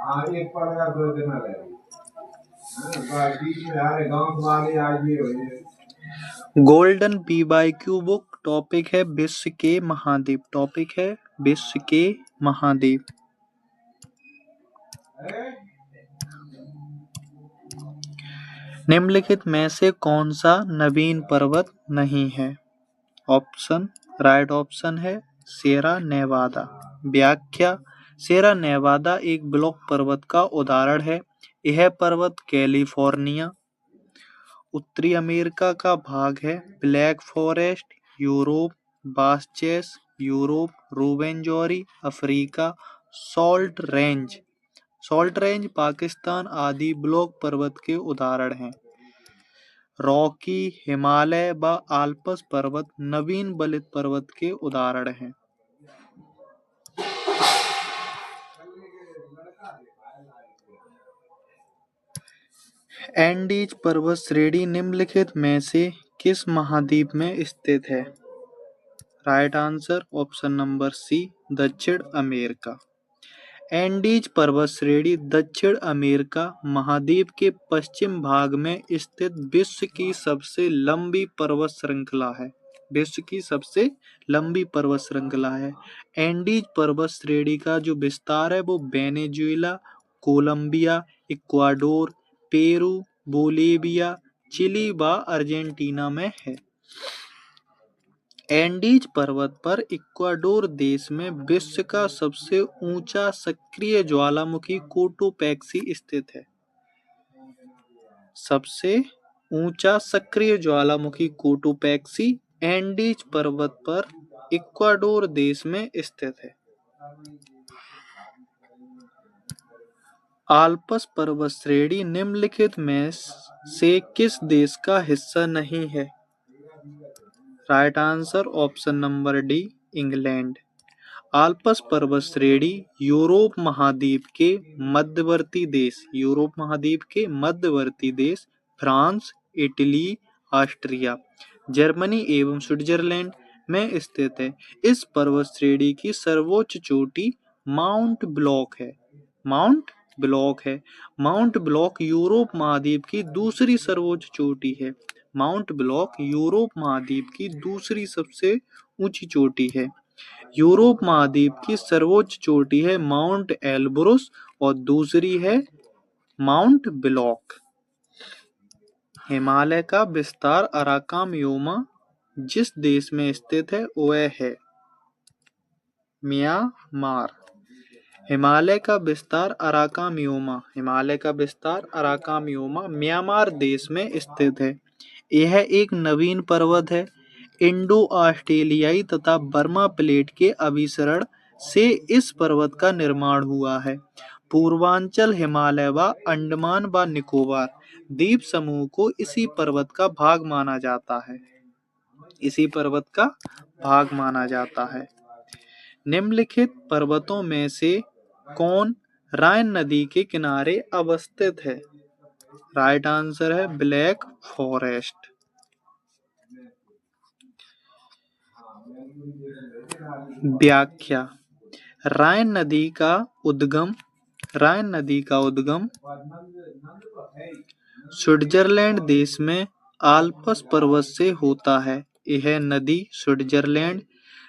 हाँ एक पल का 2 दिन रहे। हाँ बीच में हमारे गांव वाले आज ये हुए। गोल्डन BYQ बुक टॉपिक है विश्व के महाद्वीप। टॉपिक है विश्व के महाद्वीप। निम्नलिखित में से कौन सा नवीन पर्वत नहीं है? ऑप्शन राइट ऑप्शन है सियरा नेवादा। व्याख्या सियरा नेवादा एक ब्लॉक पर्वत का उदाहरण है। यह पर्वत कैलिफोर्निया उत्तरी अमेरिका का भाग है। Black Forest Europe, Vosges Europe, Ruwenzori Africa, Salt Range Pakistan आदि ब्लॉक पर्वत के उदाहरण हैं। रॉकी हिमालय व आल्प्स पर्वत नवीन बलित पर्वत के उदाहरण हैं। एंडीज पर्वत श्रेणी निम्नलिखित में से किस महाद्वीप में स्थित है? Right answer option number C दक्षिण अमेरिका। एंडीज पर्वत श्रेणी दक्षिण अमेरिका महाद्वीप के पश्चिम भाग में स्थित विश्व की सबसे लंबी पर्वत श्रृंखला है। विश्व की सबसे लंबी पर्वत श्रृंखला है। एंडीज पर्वत श्रेणी का जो विस्तार है वो Venezuela, Colombia, Ecuador, Peru, Bolivia, Chile व अर्जेंटीना में है। एंडीज पर्वत पर इक्वाडोर देश में विश्व का सबसे ऊंचा सक्रिय ज्वालामुखी कोटोपैक्सी स्थित है। सबसे ऊंचा सक्रिय ज्वालामुखी कोटोपैक्सी एंडीज पर्वत पर इक्वाडोर देश में स्थित है। आल्प्स पर्वत श्रेणी निम्नलिखित में से किस देश का हिस्सा नहीं है? Right answer option number D England. Alps पर्वत श्रेणी यूरोप महाद्वीप के मध्यवर्ती देश फ्रांस, इटली, ऑस्ट्रिया, जर्मनी एवं स्विट्जरलैंड में स्थित है। इस पर्वत श्रेणी की सर्वोच्च चोटी माउंट ब्लॉक यूरोप महाद्वीप की दूसरी सर्वोच्च चोटी है। माउंट ब्लॉक यूरोप महाद्वीप की दूसरी सबसे ऊंची चोटी है। यूरोप महाद्वीप की सर्वोच्च चोटी है माउंट एल्ब्रुस और दूसरी है माउंट ब्लॉक। हिमालय का विस्तार अराकामयोमा जिस देश में स्थित है वह है म्यांमार। हिमालय का विस्तार अराकामयोमा म्यांमार देश में स्थित है। यह एक नवीन पर्वत है। इंडो ऑस्ट्रेलियाई तथा बर्मा प्लेट के अभिसरण से इस पर्वत का निर्माण हुआ है। पूर्वांचल हिमालय व अंडमान व निकोबार द्वीप समूह को इसी पर्वत का भाग माना जाता है। निम्नलिखित पर्वतों में से कौन राइन नदी के किनारे अवस्थित है? राइट आंसर है ब्लैक फॉरेस्ट। व्याख्या राइन नदी का उद्गम स्विट्जरलैंड देश में आल्प्स पर्वत से होता है। यह नदी Switzerland,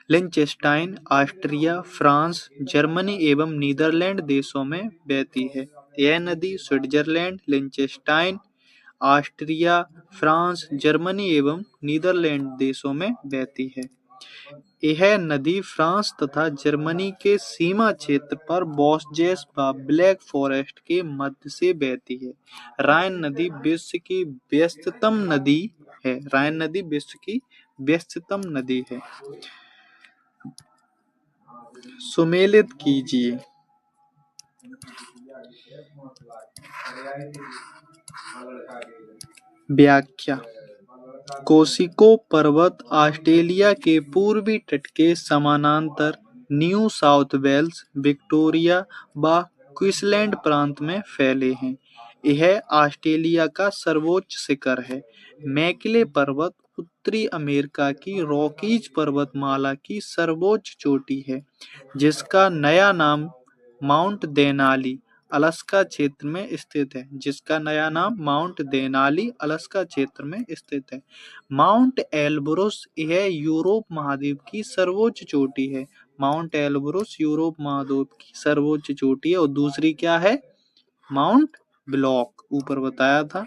Liechtenstein, Austria, France, Germany एवं नीदरलैंड देशों में बहती है। यह नदी Switzerland, Liechtenstein, Austria, France, Germany एवं नीदरलैंड देशों में बहती है। यह नदी फ्रांस तथा जर्मनी के सीमा क्षेत्र पर वोस्जेस व ब्लैक फॉरेस्ट के मध्य से बहती है। राइन नदी विश्व की व्यस्ततम नदी है। सुमेलित कीजिए। व्याख्या कोसिको पर्वत ऑस्ट्रेलिया के पूर्वी तट के समानांतर न्यू साउथ वेल्स, विक्टोरिया व क्वींसलैंड प्रांत में फैले हैं। यह ऑस्ट्रेलिया का सर्वोच्च शिखर है। मैकले पर्वत उत्तरी अमेरिका की रॉकीज पर्वतमाला की सर्वोच्च चोटी है, जिसका नया नाम माउंट देनाली अलास्का क्षेत्र में स्थित है, जिसका नया नाम माउंट देनाली अलास्का क्षेत्र में स्थित है। माउंट एल्ब्रुस यह यूरोप महाद्वीप की सर्वोच्च चोटी है। माउंट एल्ब्रुस यूरोप महाद्वीप की सर्वोच्च चोटी है। और दूसरी क्या है? माउंट ब्लॉक, ऊपर बताया था।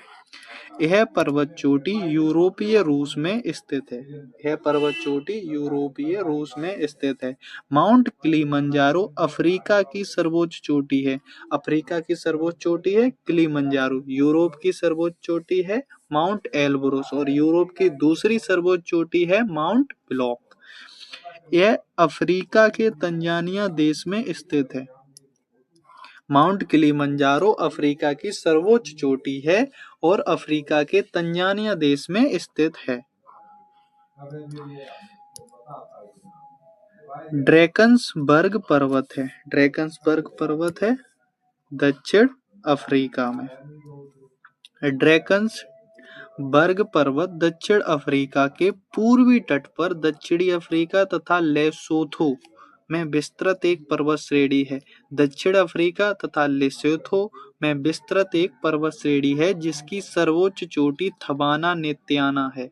यह पर्वत चोटी यूरोपीय रूस में स्थित है। यह पर्वत चोटी यूरोपीय रूस में स्थित है। माउंट किलिमंजारो अफ्रीका की सर्वोच्च चोटी है। अफ्रीका की सर्वोच्च चोटी है किलिमंजारो। यूरोप की सर्वोच्च चोटी है माउंट एल्ब्रुस और यूरोप की दूसरी सर्वोच्च चोटी है माउंट ब्लॉक। यह अफ्रीका के तंजानिया देश में स्थित है। माउंट किलिमंजारो अफ्रीका की सर्वोच्च चोटी है और अफ्रीका के तंजानिया देश में स्थित है। ड्रैकन्सबर्ग पर्वत है। ड्रैकन्सबर्ग पर्वत है दक्षिण अफ्रीका में। ड्रैकन्सबर्ग पर्वत दक्षिण अफ्रीका के पूर्वी तट पर दक्षिणी अफ्रीका तथा लेसोथो में विस्तृत एक पर्वत श्रेणी है। दक्षिण अफ्रीका तथा लेसोथो में विस्तृत एक पर्वत श्रेणी है जिसकी सर्वोच्च चोटी थबाना नेत्याना है।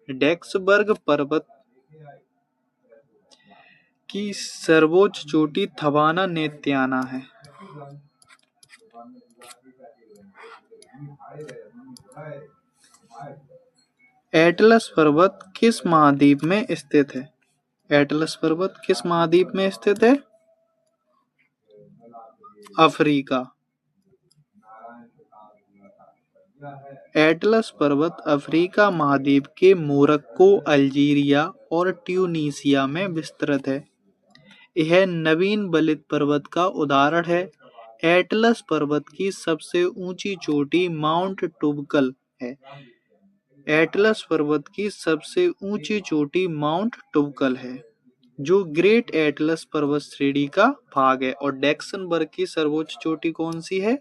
ड्रैकन्सबर्ग पर्वत की सर्वोच्च चोटी थबाना नेत्याना है। एटलस पर्वत किस महाद्वीप में स्थित है? एटलस पर्वत किस महाद्वीप में स्थित है? अफ्रीका। एटलस पर्वत अफ्रीका महाद्वीप के मोरक्को, अल्जीरिया और ट्यूनीसिया में विस्तृत है। यह नवीन बलित पर्वत का उदाहरण है। एटलस पर्वत की सबसे ऊंची चोटी माउंट टुबकल है। एटलस पर्वत की सबसे ऊंची चोटी माउंट टुबकल है जो ग्रेट एटलस पर्वत श्रेणी का भाग है। और ड्रैकन्सबर्ग की सर्वोच्च चोटी कौन सी है?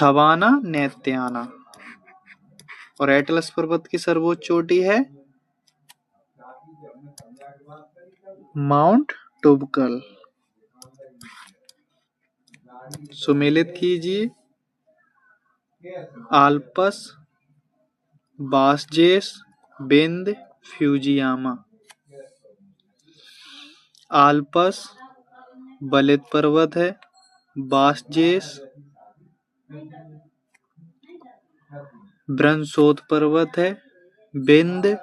थबाना नेत्याना। और एटलस पर्वत की सर्वोच्च चोटी है माउंट टुबकल। सुमेलित कीजिए। Alps, Vosges, Vindhya, Fujiyama. Alps बलित पर्वत है। बासजेस ब्रंसोत पर्वत है। विंध्य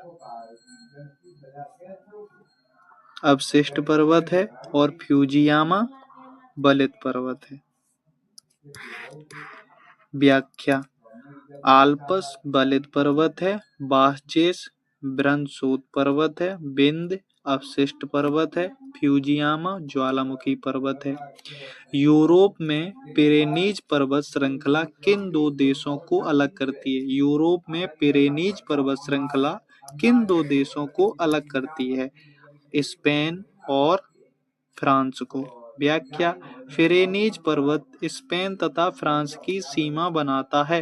अवशिष्ट पर्वत है और फ्यूजियामा बलित पर्वत है। व्याख्या: आल्प्स बलित पर्वत है। बासजेस ब्रंसोत पर्वत है। विंध्य अवशिष्ट पर्वत है। फ्यूजियामा ज्वालामुखी पर्वत है। यूरोप में पिरेनीज पर्वत श्रृंखला किन दो देशों को अलग करती है? यूरोप में पिरेनीज पर्वत श्रृंखला किन दो देशों को अलग करती है? स्पेन और फ्रांस को। व्याख्या: पिरेनीज पर्वत स्पेन तथा फ्रांस की सीमा बनाता है।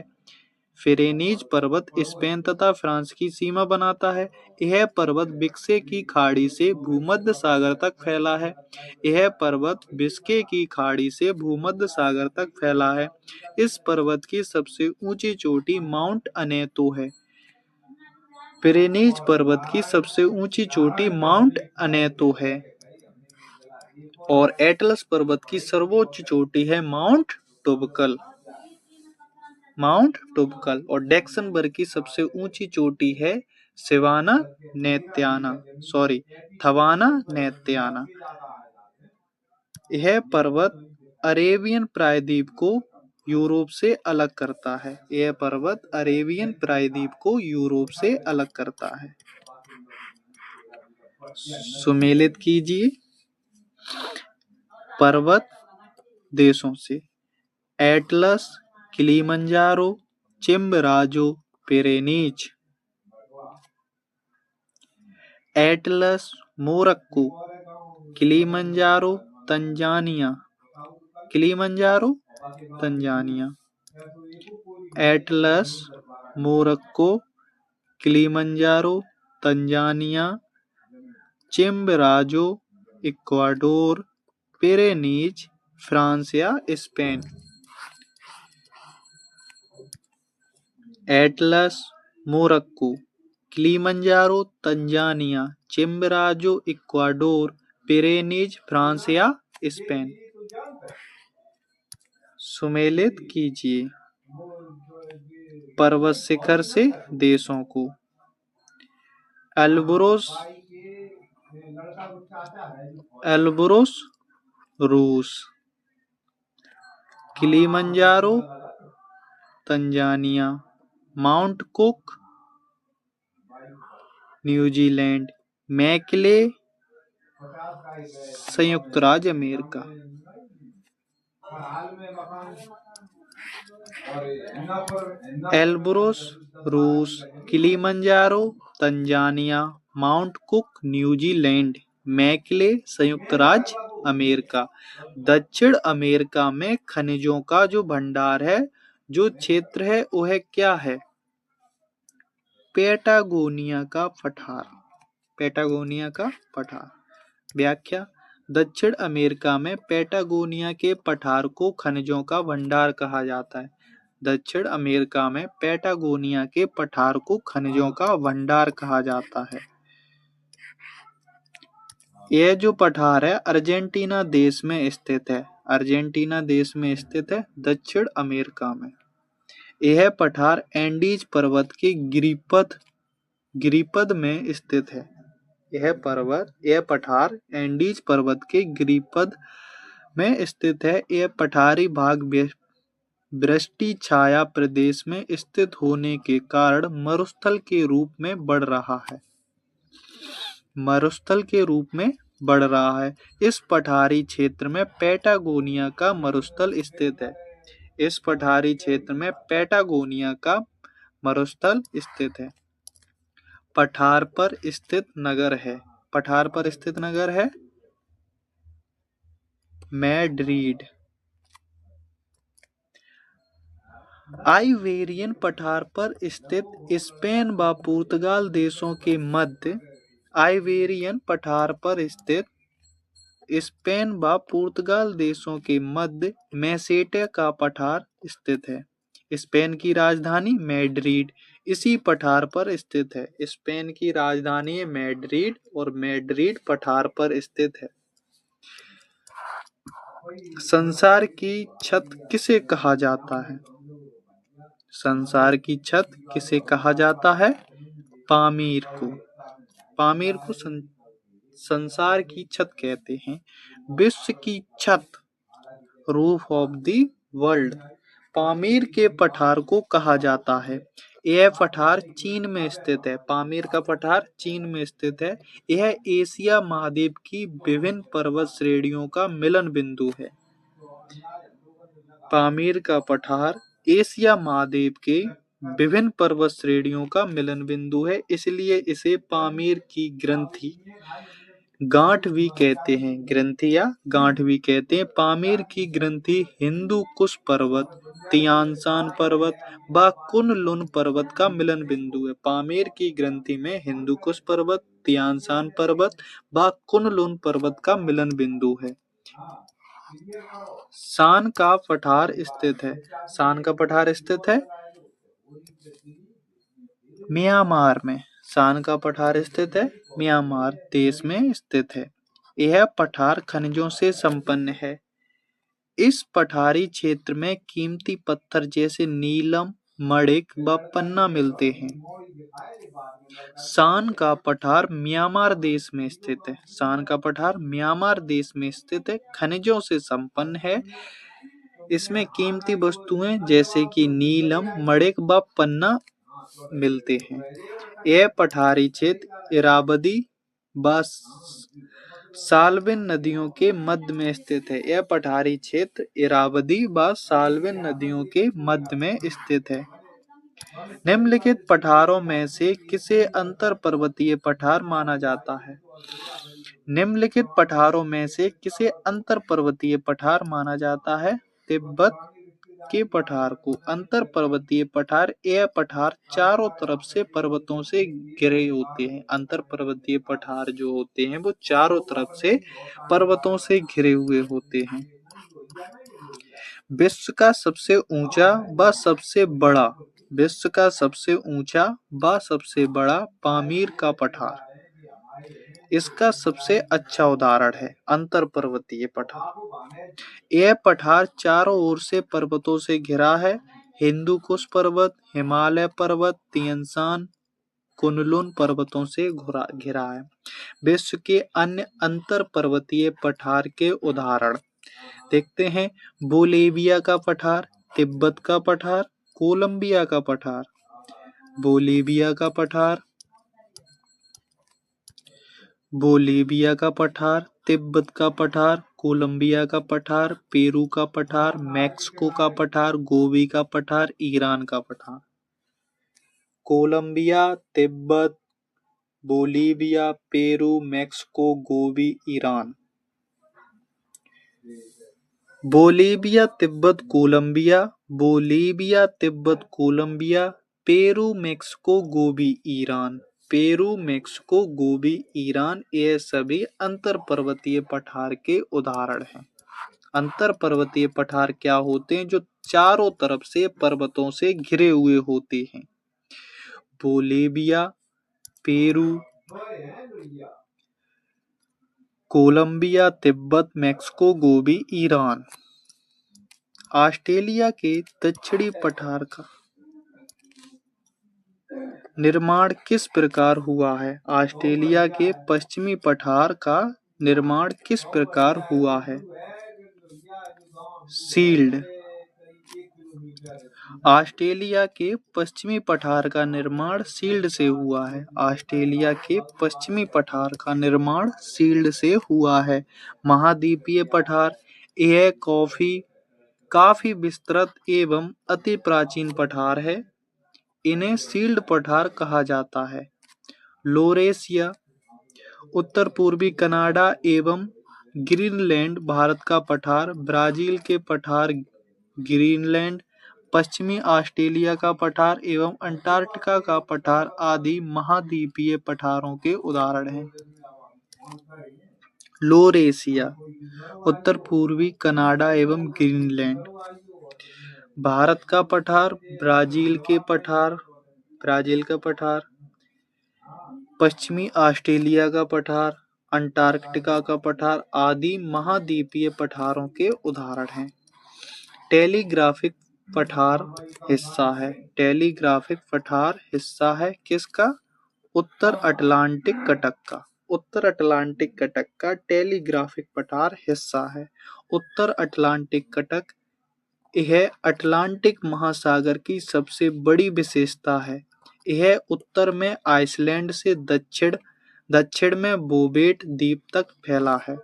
पिरेनीज पर्वत स्पेन तथा फ्रांस की सीमा बनाता है। यह पर्वत बिस्के की खाड़ी से भूमध्य सागर तक फैला है। यह पर्वत बिस्के की खाड़ी से भूमध्य सागर तक फैला है। इस पर्वत की सबसे ऊंची चोटी माउंट अनेतो है। पिरेनीज पर्वत की सबसे ऊंची चोटी माउंट अनेतो है। और एटलस पर्वत की सर्वोच्च चोटी है माउंट टुबकल। माउंट टुबकल। और ड्रैकन्सबर्ग की सबसे ऊंची चोटी है थबाना नेत्याना। यह पर्वत अरेबियन प्रायद्वीप को यूरोप से अलग करता है। यह पर्वत अरेबियन प्रायद्वीप को यूरोप से अलग करता है। सुमेलित कीजिए पर्वत देशों से। Atlas, Kilimanjaro, Chimborazo, Pyrenees. Atlas Morocco, Kilimanjaro Tanzania. Kilimanjaro Tanzania. Atlas Morocco, Kilimanjaro Tanzania, Chimborazo Ecuador, Pyrenees, France या Spain. Atlas, Morocco, Kilimanjaro, Tanzania, Chimborazo, Ecuador, Pyrenees, France या स्पेन। सुमेलित कीजिए पर्वत शिखर से देशों को। एल्ब्रुस रूस, Kilimanjaro Tanzania, Mount Cook New Zealand, McKinley संयुक्त राज्य अमेरिका। एल्ब्रुस रूस, Kilimanjaro Tanzania, Mount Cook New Zealand, McKinley संयुक्त राज्य अमेरिका। दक्षिण अमेरिका में खनिजों का जो भंडार है, जो क्षेत्र है, वह क्या है? पैटागोनिया का पठार। पैटागोनिया का पठार। व्याख्या: दक्षिण अमेरिका में पैटागोनिया के पठार को खनिजों का भंडार कहा जाता है। दक्षिण अमेरिका में पैटागोनिया के पठार को खनिजों का भंडार कहा जाता है। यह जो पठार है अर्जेंटीना देश में स्थित है। अर्जेंटीना देश में स्थित है दक्षिण अमेरिका में। यह पठार एंडीज पर्वत के गिरिपद में स्थित है। यह पठार एंडीज पर्वत के गिरिपद में स्थित है। यह पठारी भाग वृष्टि छाया प्रदेश में स्थित होने के कारण मरुस्थल के रूप में बढ़ रहा है। मरुस्थल के रूप में बढ़ रहा है। इस पठारी क्षेत्र में पैटागोनिया का मरुस्थल स्थित है। इस पठारी क्षेत्र में पैटागोनिया का मरुस्थल स्थित है। पठार पर स्थित नगर है। पठार पर स्थित नगर है मैड्रिड। आइबेरियन पठार पर स्थित स्पेन व पुर्तगाल देशों के मध्य आइबेरियन पठार पर स्थित स्पेन व पुर्तगाल देशों के मध्य मेसेटा का पठार स्थित है। स्पेन की राजधानी मैड्रिड इसी पठार पर स्थित है। स्पेन की राजधानी मैड्रिड और मैड्रिड पठार पर स्थित है। संसार की छत किसे कहा जाता है? संसार की छत किसे कहा जाता है? पामीर को। पामीर को संसार की छत कहते हैं। विश्व की छत, roof of the world, Pamir के पठार को कहा जाता है। यह पठार चीन में स्थित है। पामीर का पठार चीन में स्थित है। यह एशिया महाद्वीप की विभिन्न पर्वत श्रेणियों का मिलन बिंदु है। पामीर का पठार एशिया महाद्वीप के विभिन्न पर्वत श्रेणियों का मिलन बिंदु है, इसलिए इसे पामीर की ग्रंथि गांठ भी कहते हैं। ग्रंथि या गांठ भी कहते हैं। पामीर की ग्रंथि हिंदू कुश पर्वत, तियानशान पर्वत व कुन-लुन पर्वत का मिलन बिंदु है। पामीर की ग्रंथि में हिंदू कुश पर्वत, तियानशान पर्वत व कुन-लुन पर्वत का मिलन बिंदु है। शान का पठार स्थित है। शान का पठार स्थित है म्यांमार में। शान का पठार स्थित है म्यांमार देश में स्थित है। यह पठार खनिजों से संपन्न है। इस पठारी क्षेत्र में कीमती पत्थर जैसे नीलम, मणिक व पन्ना मिलते हैं। शान का पठार म्यांमार देश में स्थित है। शान का पठार म्यांमार देश में स्थित है। खनिजों से संपन्न है। इसमें कीमती वस्तुएं जैसे कि नीलम, मणिक व पन्ना मिलते हैं। यह पठारी क्षेत्र इरावदी व साल्विन नदियों के मध्य में स्थित है। यह पठारी क्षेत्र इरावदी व साल्विन नदियों के मध्य में स्थित है। निम्नलिखित पठारों में से किसे अंतर पर्वतीय पठार माना जाता है? निम्नलिखित पठारों में से किसे अंतर पर्वतीय पठार माना जाता है? तिब्बत, के पठार को अंतर पर्वतीय पठार, यह पठार चारों तरफ से पर्वतों से घिरे होते हैं। अंतर पर्वतीय पठार जो होते हैं वो चारों तरफ से पर्वतों से घिरे हुए होते हैं। विश्व का सबसे ऊंचा व सबसे बड़ा विश्व का सबसे ऊंचा व सबसे बड़ा पामीर का पठार इसका सबसे अच्छा उदाहरण है। अंतर पर्वतीय पठार, यह पठार चारों ओर से पर्वतों से घिरा है। हिंदू कुश पर्वत, हिमालय पर्वत, तियंसान, कुनलुन पर्वतों से घिरा है। विश्व के अन्य अंतर पर्वतीय पठार के उदाहरण देखते हैं। बोलेविया का पठार, तिब्बत का पठार, कोलंबिया का पठार। बोलेविया का पठार, बोलिविया का पठार, तिब्बत का पठार, कोलंबिया का पठार, पेरू का पठार, मैक्सिको का पठार, गोबी का पठार, ईरान का पठार। Colombia, Tibet, Bolivia, Peru, Mexico, Gobi, Iran. Bolivia, Tibet, Colombia, Bolivia, Tibet, Colombia, Peru, Mexico, Gobi, Iran. Peru, Mexico, Gobi, Iran, ये सभी अंतर पर्वतीय पठार के उदाहरण हैं। अंतर पर्वतीय पठार क्या होते हैं? जो चारों तरफ से पर्वतों से घिरे हुए होते हैं। Bolivia, Peru, Colombia, Tibet, Mexico, Gobi, Iran. Australia के दक्षिणी पठार का निर्माण किस प्रकार हुआ है? ऑस्ट्रेलिया के पश्चिमी पठार का निर्माण किस प्रकार हुआ है? सील्ड। ऑस्ट्रेलिया के पश्चिमी पठार का निर्माण सील्ड से हुआ है। ऑस्ट्रेलिया के पश्चिमी पठार का निर्माण सील्ड से हुआ है। महाद्वीपीय पठार, यह काफी विस्तृत एवं अति प्राचीन पठार है। इन्हें सील्ड पठार कहा जाता है। लोरेशिया, उत्तर पूर्वी कनाडा एवं ग्रीनलैंड भारत का पठार, ब्राजील के पठार ग्रीनलैंड, पश्चिमी ऑस्ट्रेलिया का पठार एवं अंटार्कटिका का पठार आदि महाद्वीपीय पठारों के उदाहरण हैं। लोरेशिया, उत्तर पूर्वी कनाडा एवं ग्रीनलैंड भारत का पठार, ब्राजील का पठार, पश्चिमी ऑस्ट्रेलिया का पठार, अंटार्कटिका का पठार आदि महाद्वीपीय पठारों के उदाहरण हैं। टेलीग्राफिक पठार हिस्सा है। टेलीग्राफिक पठार हिस्सा है किसका? उत्तर अटलांटिक कटक का। उत्तर अटलांटिक कटक का टेलीग्राफिक पठार हिस्सा है। उत्तर अटलांटिक कटक यह अटलांटिक महासागर की सबसे बड़ी विशेषता है। यह उत्तर में आइसलैंड से दक्षिण में बोवेट द्वीप तक फैला है।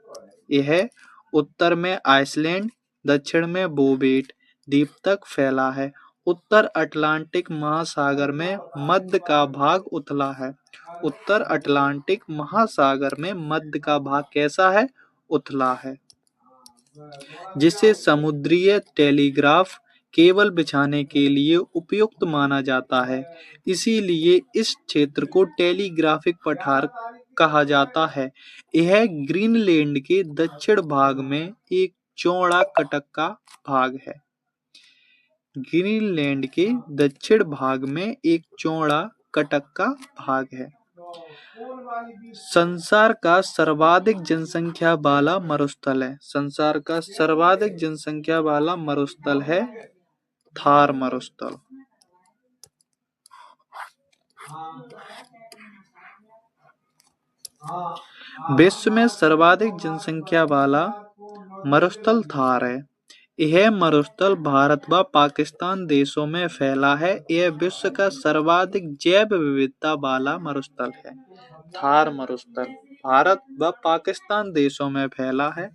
यह उत्तर में आइसलैंड, दक्षिण में बोवेट द्वीप तक फैला है। उत्तर अटलांटिक महासागर में मध्य का भाग उथला है। उत्तर अटलांटिक महासागर में मध्य का भाग कैसा है? उथला है, जिसे समुद्रीय टेलीग्राफ केबल बिछाने के लिए उपयुक्त माना जाता है। इसीलिए इस क्षेत्र को टेलीग्राफिक पठार कहा जाता है। यह ग्रीनलैंड के दक्षिण भाग में एक चौड़ा कटक का भाग है। ग्रीनलैंड के दक्षिण भाग में एक चौड़ा कटक का भाग है। संसार का सर्वाधिक जनसंख्या वाला मरुस्थल है। संसार का सर्वाधिक जनसंख्या वाला मरुस्थल है थार मरुस्थल। विश्व में सर्वाधिक जनसंख्या वाला मरुस्थल थार है। यह मरुस्थल भारत व पाकिस्तान देशों में फैला है। यह विश्व का सर्वाधिक जैव विविधता वाला मरुस्थल है। थार मरुस्थल भारत व पाकिस्तान देशों में फैला है।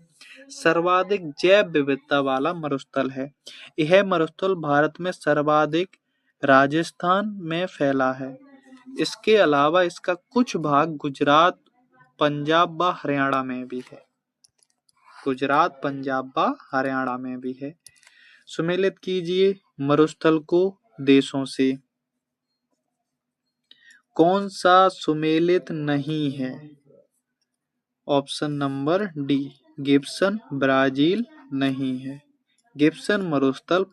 सर्वाधिक जैव विविधता वाला मरुस्थल है। यह मरुस्थल भारत में सर्वाधिक राजस्थान में फैला है। इसके अलावा इसका कुछ भाग गुजरात, पंजाब व हरियाणा में भी है। गुजरात, पंजाब व हरियाणा में भी है। सुमेलित कीजिए मरुस्थल को देशों से। कौन सा सुमेलित नहीं है? Option number D, Gibson Brazil नहीं है। गिब्सन मरुस्थल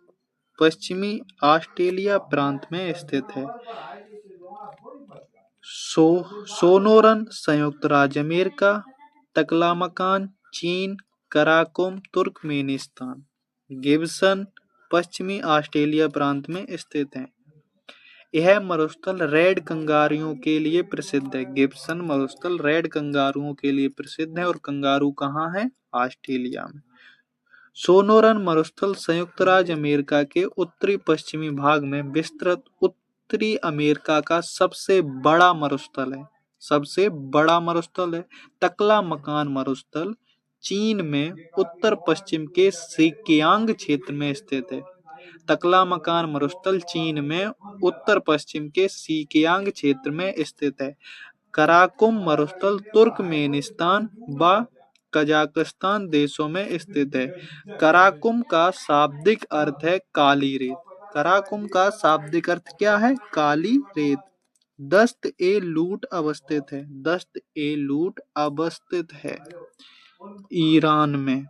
पश्चिमी ऑस्ट्रेलिया प्रांत में स्थित है। सोनोरन संयुक्त राज्य अमेरिका, तकलामकान चीन, कराकुम तुर्कमेनिस्तान। गिब्सन पश्चिमी ऑस्ट्रेलिया प्रांत में स्थित है। यह मरुस्थल रेड कंगारुओं के लिए प्रसिद्ध है। गिब्सन मरुस्थल रेड कंगारुओं के लिए प्रसिद्ध है। और कंगारू कहाँ है? ऑस्ट्रेलिया में। सोनोरन मरुस्थल संयुक्त राज्य अमेरिका के उत्तरी पश्चिमी भाग में विस्तृत उत्तरी अमेरिका का सबसे बड़ा मरुस्थल है। सबसे बड़ा मरुस्थल है। तकलामकान मरुस्थल चीन में उत्तर पश्चिम के सिकियांग क्षेत्र में स्थित है। तकलामकान मरुस्थल चीन में उत्तर पश्चिम के सिकियांग क्षेत्र में स्थित है। कराकुम मरुस्थल तुर्कमेनिस्तान व कजाकिस्तान देशों में स्थित है। कराकुम का शाब्दिक अर्थ है काली रेत। कराकुम का शाब्दिक अर्थ क्या है? काली रेत। दस्त-ए-लूट अवस्थित है। दस्त-ए-लूट अवस्थित है ईरान में।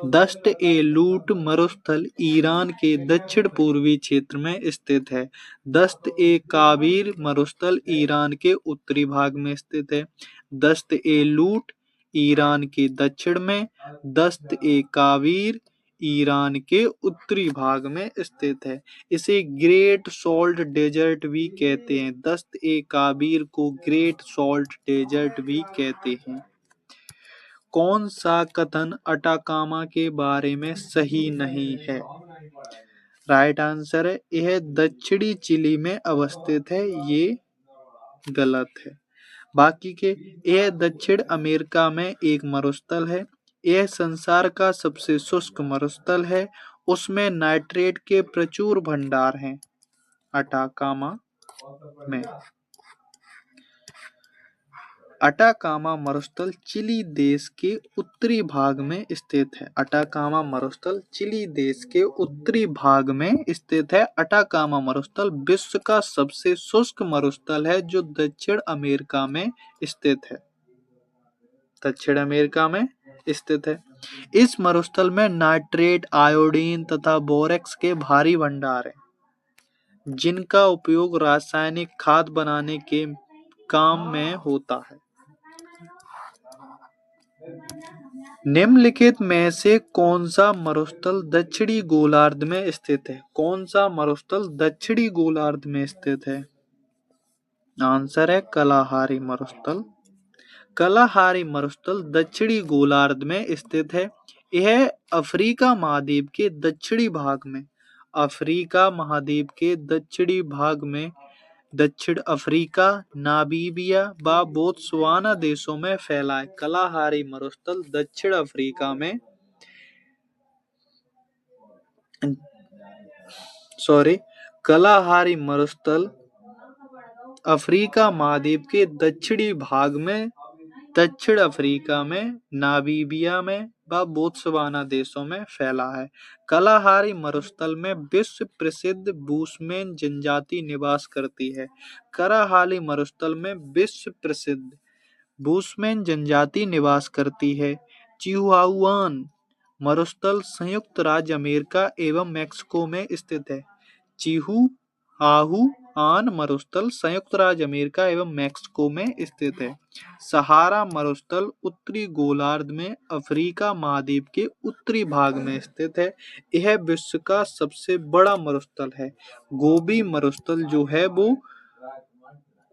दस्त-ए-लूट मरुस्थल ईरान के दक्षिण पूर्वी क्षेत्र में स्थित है। दस्त-ए-काबीर मरुस्थल ईरान के उत्तरी भाग में स्थित है। दस्त-ए-लूट ईरान के दक्षिण में, दस्त-ए-काबीर ईरान के उत्तरी भाग में स्थित है। इसे ग्रेट सॉल्ट डेजर्ट भी कहते हैं। दस्त-ए-काबीर को ग्रेट सॉल्ट डेजर्ट भी कहते हैं। कौन सा कथन अटाकामा के बारे में सही नहीं है? राइट आंसर है यह दक्षिणी चिली में अवस्थित है। ये गलत है। बाकी के यह दक्षिण अमेरिका में एक मरुस्थल है। यह संसार का सबसे शुष्क मरुस्थल है। उसमें नाइट्रेट के प्रचुर भंडार हैं। अटाकामा में। अटाकामा मरुस्थल चिली देश के उत्तरी भाग में स्थित है। अटाकामा मरुस्थल चिली देश के उत्तरी भाग में स्थित है। अटाकामा मरुस्थल विश्व का सबसे शुष्क मरुस्थल है जो दक्षिण अमेरिका में स्थित है। दक्षिण अमेरिका में स्थित है। इस मरुस्थल में नाइट्रेट, आयोडीन तथा बोरेक्स के भारी भंडार हैं, जिनका उपयोग रासायनिक खाद बनाने के काम में होता है। निम्नलिखित में से कौन सा मरुस्थल दक्षिणी गोलार्ध में स्थित है? कौन सा मरुस्थल दक्षिणी गोलार्ध में स्थित है? आंसर है कलाहारी मरुस्थल। कलाहारी मरुस्थल दक्षिणी गोलार्ध में स्थित है। यह अफ्रीका महाद्वीप के दक्षिणी भाग में, अफ्रीका महाद्वीप के दक्षिणी भाग में दक्षिण अफ्रीका, नामीबिया व बोत्सवाना देशों में फैला है। कलाहारी मरुस्थल दक्षिण अफ्रीका में कलाहारी मरुस्थल अफ्रीका महाद्वीप के दक्षिणी भाग में दक्षिण अफ्रीका में, नामीबिया में व बोत्सवाना देशों में फैला है। कलाहारी मरुस्थल में विश्व प्रसिद्ध बुशमैन जनजाति निवास करती है। कलाहारी मरुस्थल में विश्व प्रसिद्ध बुशमैन जनजाति निवास करती है। चिहुआहुआन मरुस्थल संयुक्त राज्य अमेरिका एवं मैक्सिको में स्थित है। चिहुआहुआन मरुस्थल संयुक्त राज्य अमेरिका एवं मैक्सिको में स्थित है। सहारा मरुस्थल उत्तरी गोलार्ध में अफ्रीका महाद्वीप के उत्तरी भाग में स्थित है। यह विश्व का सबसे बड़ा मरुस्थल है। गोबी मरुस्थल जो है वो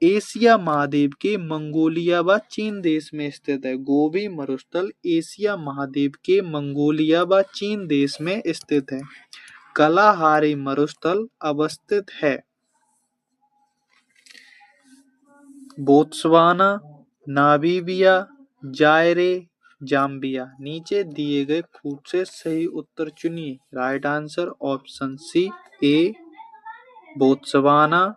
एशिया महाद्वीप के मंगोलिया व चीन देश में स्थित है। गोबी मरुस्थल एशिया महाद्वीप के मंगोलिया व चीन देश में स्थित है। कलाहारी मरुस्थल अवस्थित है बोत्सवाना, नामीबिया, जायरे, जाम्बिया। नीचे दिए गए खूब से सही उत्तर चुनिए। राइट आंसर ऑप्शन सी, ए बोत्सवाना,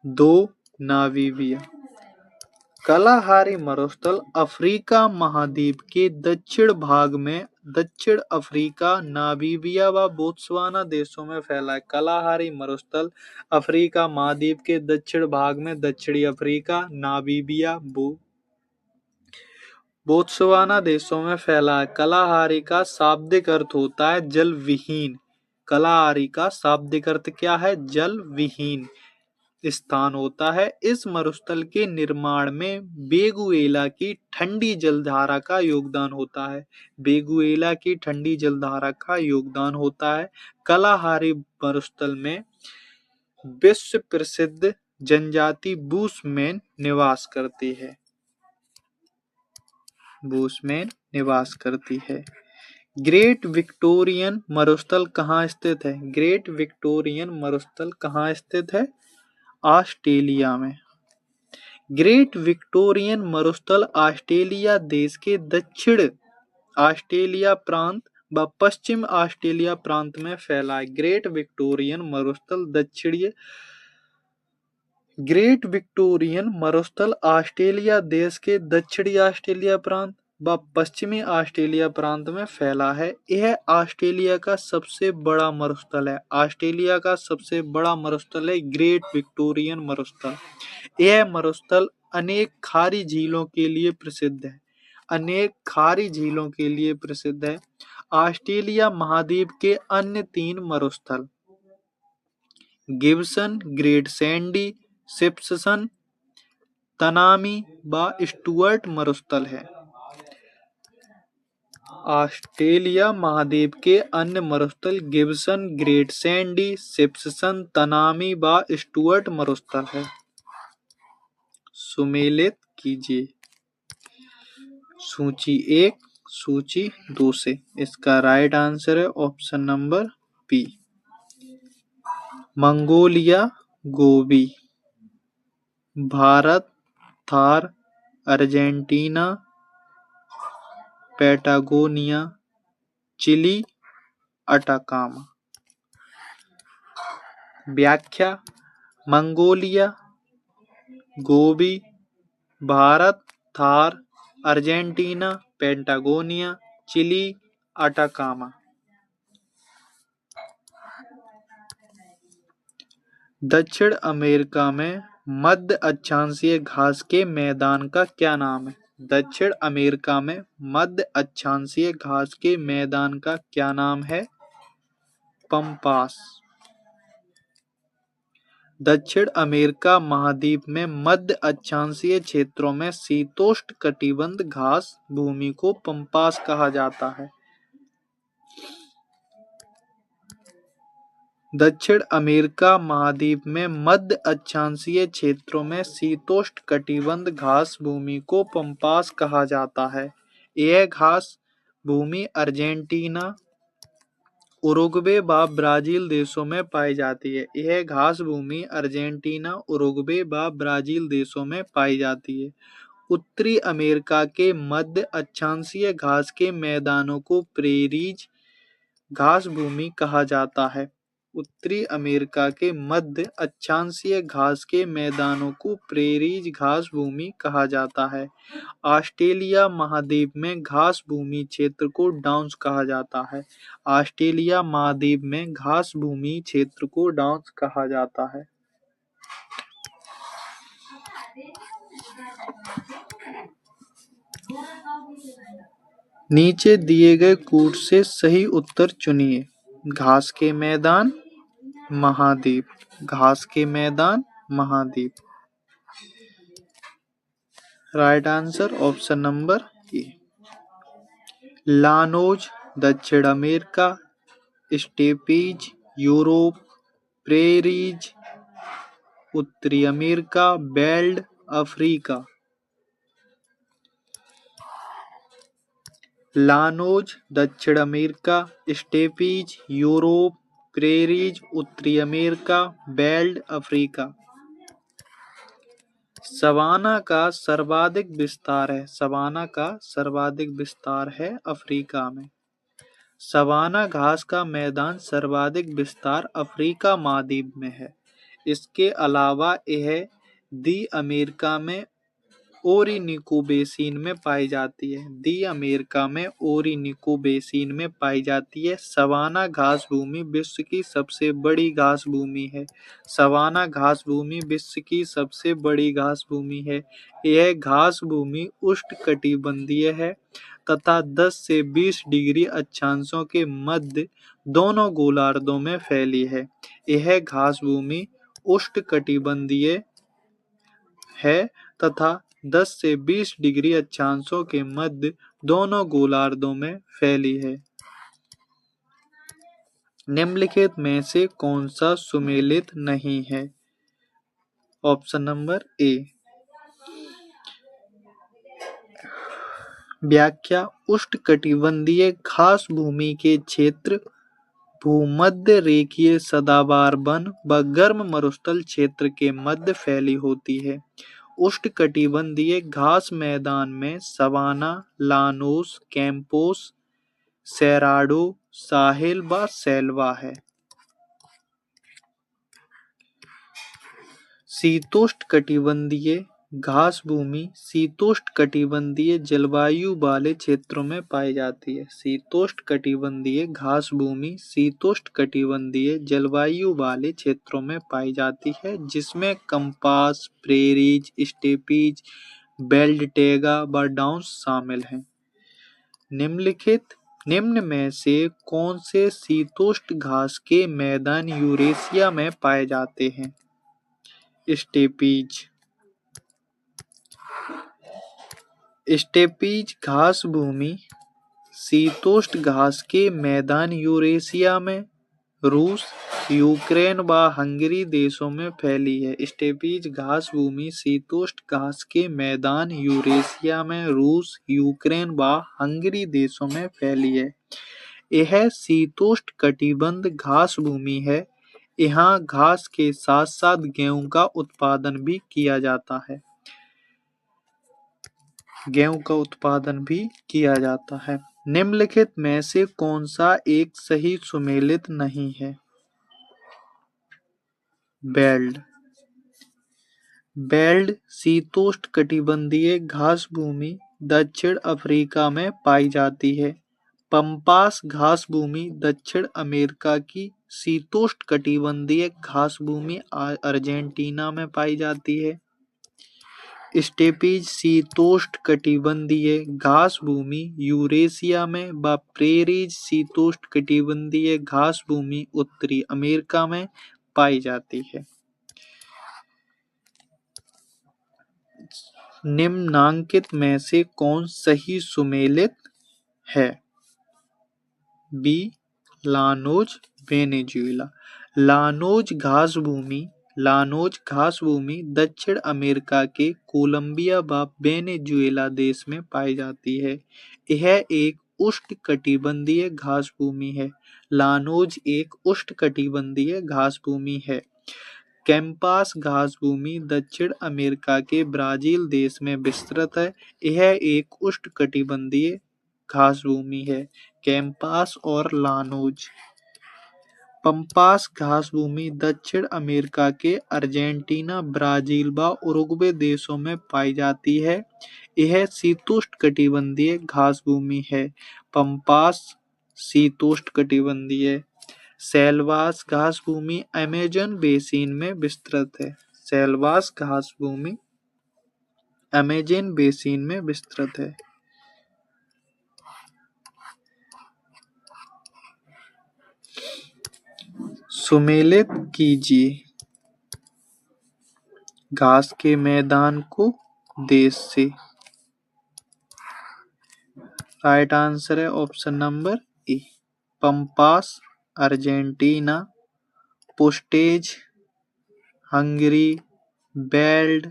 2 नामीबिया। कलाहारी मरुस्थल अफ्रीका महाद्वीप के दक्षिण भाग में दक्षिण अफ्रीका, नामीबिया व बोत्सवाना देशों में फैला है। कलाहारी मरुस्थल अफ्रीका महाद्वीप के दक्षिण भाग में दक्षिणी अफ्रीका, नामीबिया, बोत्सवाना देशों में फैला है। कलाहारी का शाब्दिक अर्थ होता है जल विहीन। कलाहारी का शाब्दिक अर्थ क्या है? जल विहीन स्थान होता है। इस मरुस्थल के निर्माण में वेगुएला की ठंडी जलधारा का योगदान होता है। वेगुएला की ठंडी जलधारा का योगदान होता है। कलाहारी मरुस्थल में विश्व प्रसिद्ध जनजाति बुशमैन निवास करती है। बुशमैन निवास करती है। ग्रेट विक्टोरियन मरुस्थल कहाँ स्थित है? ग्रेट विक्टोरियन मरुस्थल कहाँ स्थित है? ऑस्ट्रेलिया में। ग्रेट विक्टोरियन मरुस्थल ऑस्ट्रेलिया देश के दक्षिण ऑस्ट्रेलिया प्रांत व पश्चिम ऑस्ट्रेलिया प्रांत में फैला है। ग्रेट विक्टोरियन मरुस्थल ग्रेट विक्टोरियन मरुस्थल ऑस्ट्रेलिया देश के दक्षिणी ऑस्ट्रेलिया प्रांत व पश्चिमी ऑस्ट्रेलिया प्रांत में फैला है। यह ऑस्ट्रेलिया का सबसे बड़ा मरुस्थल है। ऑस्ट्रेलिया का सबसे बड़ा मरुस्थल है ग्रेट विक्टोरियन मरुस्थल। यह मरुस्थल अनेक खारी झीलों के लिए प्रसिद्ध है। अनेक खारी झीलों के लिए प्रसिद्ध है। ऑस्ट्रेलिया महाद्वीप के अन्य 3 मरुस्थल Gibson, great Sandy, Simpson, Tanami व स्टुअर्ट मरुस्थल है। ऑस्ट्रेलिया महाद्वीप के अन्य मरुस्थल Gibson, great Sandy, Simpson, Tanami व स्टुअर्ट मरुस्थल है। सुमेलित कीजिए सूची 1 सूची 2 से। इसका राइट आंसर है option number B. Mongolia, Gobi, Bharat, Thar, Argentina, Patagonia, Chile, Atacama. व्याख्या: Mongolia, Gobi, Bharat, Thar, Argentina, Patagonia, Chile, Atacama. दक्षिण अमेरिका में मध्य अक्षांशीय घास के मैदान का क्या नाम है? दक्षिण अमेरिका में मध्य अक्षांशीय घास के मैदान का क्या नाम है? पंपास। दक्षिण अमेरिका महाद्वीप में मध्य अक्षांशीय क्षेत्रों में शीतोष्ण कटिबंध घास भूमि को पंपास कहा जाता है। दक्षिण अमेरिका महाद्वीप में मध्य अक्षांशीय क्षेत्रों में शीतोष्ण कटिबंध घास भूमि को पंपास कहा जाता है। यह घास भूमि अर्जेंटीना, उरुग्वे व ब्राजील देशों में पाई जाती है। यह घास भूमि अर्जेंटीना, उरुग्वे व ब्राजील देशों में पाई जाती है। उत्तरी अमेरिका के मध्य अक्षांशीय घास के मैदानों को प्रेरीज घास भूमि कहा जाता है। उत्तरी अमेरिका के मध्य अक्षांशीय घास के मैदानों को प्रेरीज घास भूमि कहा जाता है। ऑस्ट्रेलिया महाद्वीप में घास भूमि क्षेत्र को डाउन्स कहा जाता है। ऑस्ट्रेलिया महाद्वीप में घास भूमि क्षेत्र को डाउन्स कहा जाता है। नीचे दिए गए कूट से सही उत्तर चुनिए। घास के मैदान, महाद्वीप। घास के मैदान, महाद्वीप। राइट आंसर ऑप्शन नंबर ए। लानोज दक्षिण अमेरिका, स्टेपीज यूरोप, प्रेरीज उत्तरी अमेरिका, बेल्ट अफ्रीका। लानोज दक्षिण अमेरिका, स्टेपीज यूरोप, प्रेरीज उत्तरी अमेरिका, बेल्ट अफ्रीका। सवाना का सर्वाधिक विस्तार है। सवाना का सर्वाधिक विस्तार है अफ्रीका में। सवाना घास का मैदान सर्वाधिक विस्तार अफ्रीका महाद्वीप में है। इसके अलावा यह दी अमेरिका में ओरिनिको बेसिन में पाई जाती है। दी अमेरिका में ओरिनिको बेसिन में पाई जाती है। सवाना घास भूमि विश्व की सबसे बड़ी घास भूमि है। सवाना घास भूमि विश्व की सबसे बड़ी घास भूमि है। यह घास भूमि उष्णकटिबंधीय है तथा 10 से 20 डिग्री अक्षांशों के मध्य दोनों गोलार्धों में फैली है। यह घास भूमि उष्णकटिबंधीय है तथा 10 से 20 डिग्री अक्षांशों के मध्य दोनों गोलार्धों में फैली है। निम्नलिखित में से कौन सा सुमेलित नहीं है? ऑप्शन नंबर ए। व्याख्या: उष्णकटिबंधीय घास भूमि के क्षेत्र भूमध्य रेखीय सदाबहार वन व गर्म मरुस्थल क्षेत्र के मध्य फैली होती है। उष्णकटिबंधीय घास मैदान में सवाना, लानोस, कैंपोस, सेराडो, साहिल व सैल्वा है। शीतोष्णकटिबंधीय घास भूमि शीतोष्णकटिबंधीय जलवायु वाले क्षेत्रों में पाई जाती है। शीतोष्णकटिबंधीय घास भूमि शीतोष्णकटिबंधीय जलवायु वाले क्षेत्रों में पाई जाती है, जिसमें campos, prairies, steppes, belt taiga व डाउन्स शामिल हैं। निम्न में से कौन से शीतोष्ण घास के मैदान यूरेशिया में पाए जाते हैं? स्टेपीज। स्टेपीज घास भूमि शीतोष्ण घास के मैदान यूरेशिया में, रूस, यूक्रेन व हंगरी देशों में फैली है। स्टेपीज घास भूमि शीतोष्ण घास के मैदान यूरेशिया में, रूस, यूक्रेन व हंगरी देशों में फैली है। यह शीतोष्ण कटिबंध घास भूमि है। यहाँ घास के साथ साथ गेहूं का उत्पादन भी किया जाता है। निम्नलिखित में से कौन सा एक सही सुमेलित नहीं है? बेल्ट। बेल्ट शीतोष्ण कटिबंधीय घास भूमि दक्षिण अफ्रीका में पाई जाती है। पंपास घास भूमि दक्षिण अमेरिका की शीतोष्ण कटिबंधीय घास भूमि अर्जेंटीना में पाई जाती है। स्टेपीज शीतोष्ण कटिबंधीय घास भूमि यूरेशिया में व प्रेरीज शीतोष्ण कटिबंधीय घास भूमि उत्तरी अमेरिका में पाई जाती है। निम्नांकित में से कौन सही सुमेलित है? B, llanos, Venezuela. लानोज घास भूमि दक्षिण अमेरिका के कोलंबिया व वेनेजुएला देश में पाई जाती है। यह एक उष्णकटिबंधीय घास भूमि है। लानोज एक उष्णकटिबंधीय घास भूमि है। कैम्पास घास भूमि दक्षिण अमेरिका के ब्राजील देश में विस्तृत है। यह एक उष्णकटिबंधीय घास भूमि है। कैम्पास और लानोज। पंपास घास भूमि दक्षिण अमेरिका के अर्जेंटीना, ब्राजील व उरुग्वे देशों में पाई जाती है। यह शीतोष्णकटिबंधीय घास भूमि है। पंपास शीतोष्णकटिबंधीय। सैलवास घास भूमि अमेज़न बेसिन में विस्तृत है। सैलवास घास भूमि अमेज़न बेसिन में विस्तृत है। सुमेलित कीजिए घास के मैदान को देश से। राइट आंसर है option number A, pampas Argentina, Puszta Hungary, veld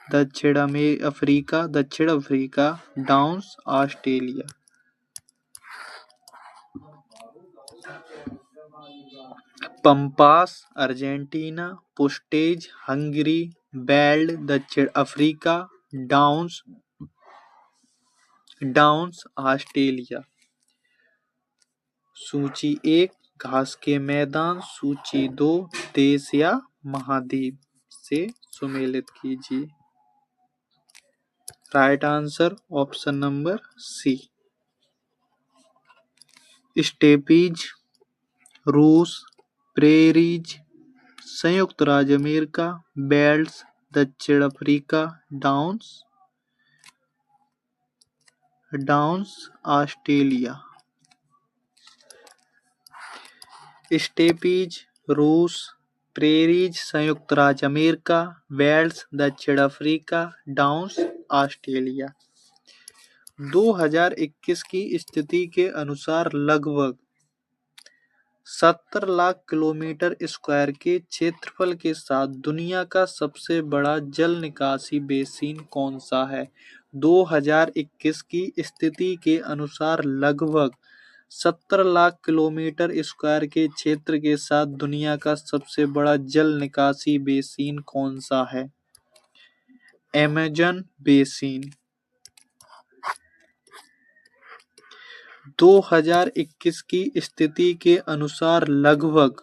दक्षिण Africa, downs Australia. Pampas Argentina, Puszta Hungary, veld दक्षिण अफ्रीका, डाउन्स ऑस्ट्रेलिया। सूची 1 घास के मैदान, सूची 2 देश या महाद्वीप से सुमेलित कीजिए। Right answer option number C. Steppes, रूस, प्रेरीज, संयुक्त राज्य अमेरिका, बेल्ट्स, दक्षिण Africa, downs, downs Australia. Steppes, रूस, प्रेरीज, संयुक्त राज्य अमेरिका, वेल्स, दक्षिण अफ्रीका, डाउन्स ऑस्ट्रेलिया। 2021 की स्थिति के अनुसार लगभग 70 लाख किलोमीटर स्क्वायर के क्षेत्रफल के साथ दुनिया का सबसे बड़ा जल निकासी बेसिन कौन सा है? 2021 की स्थिति के अनुसार लगभग 70 लाख किलोमीटर स्क्वायर के क्षेत्र के साथ दुनिया का सबसे बड़ा जल निकासी बेसिन कौन सा है? Amazon basin. 2021 की स्थिति के अनुसार लगभग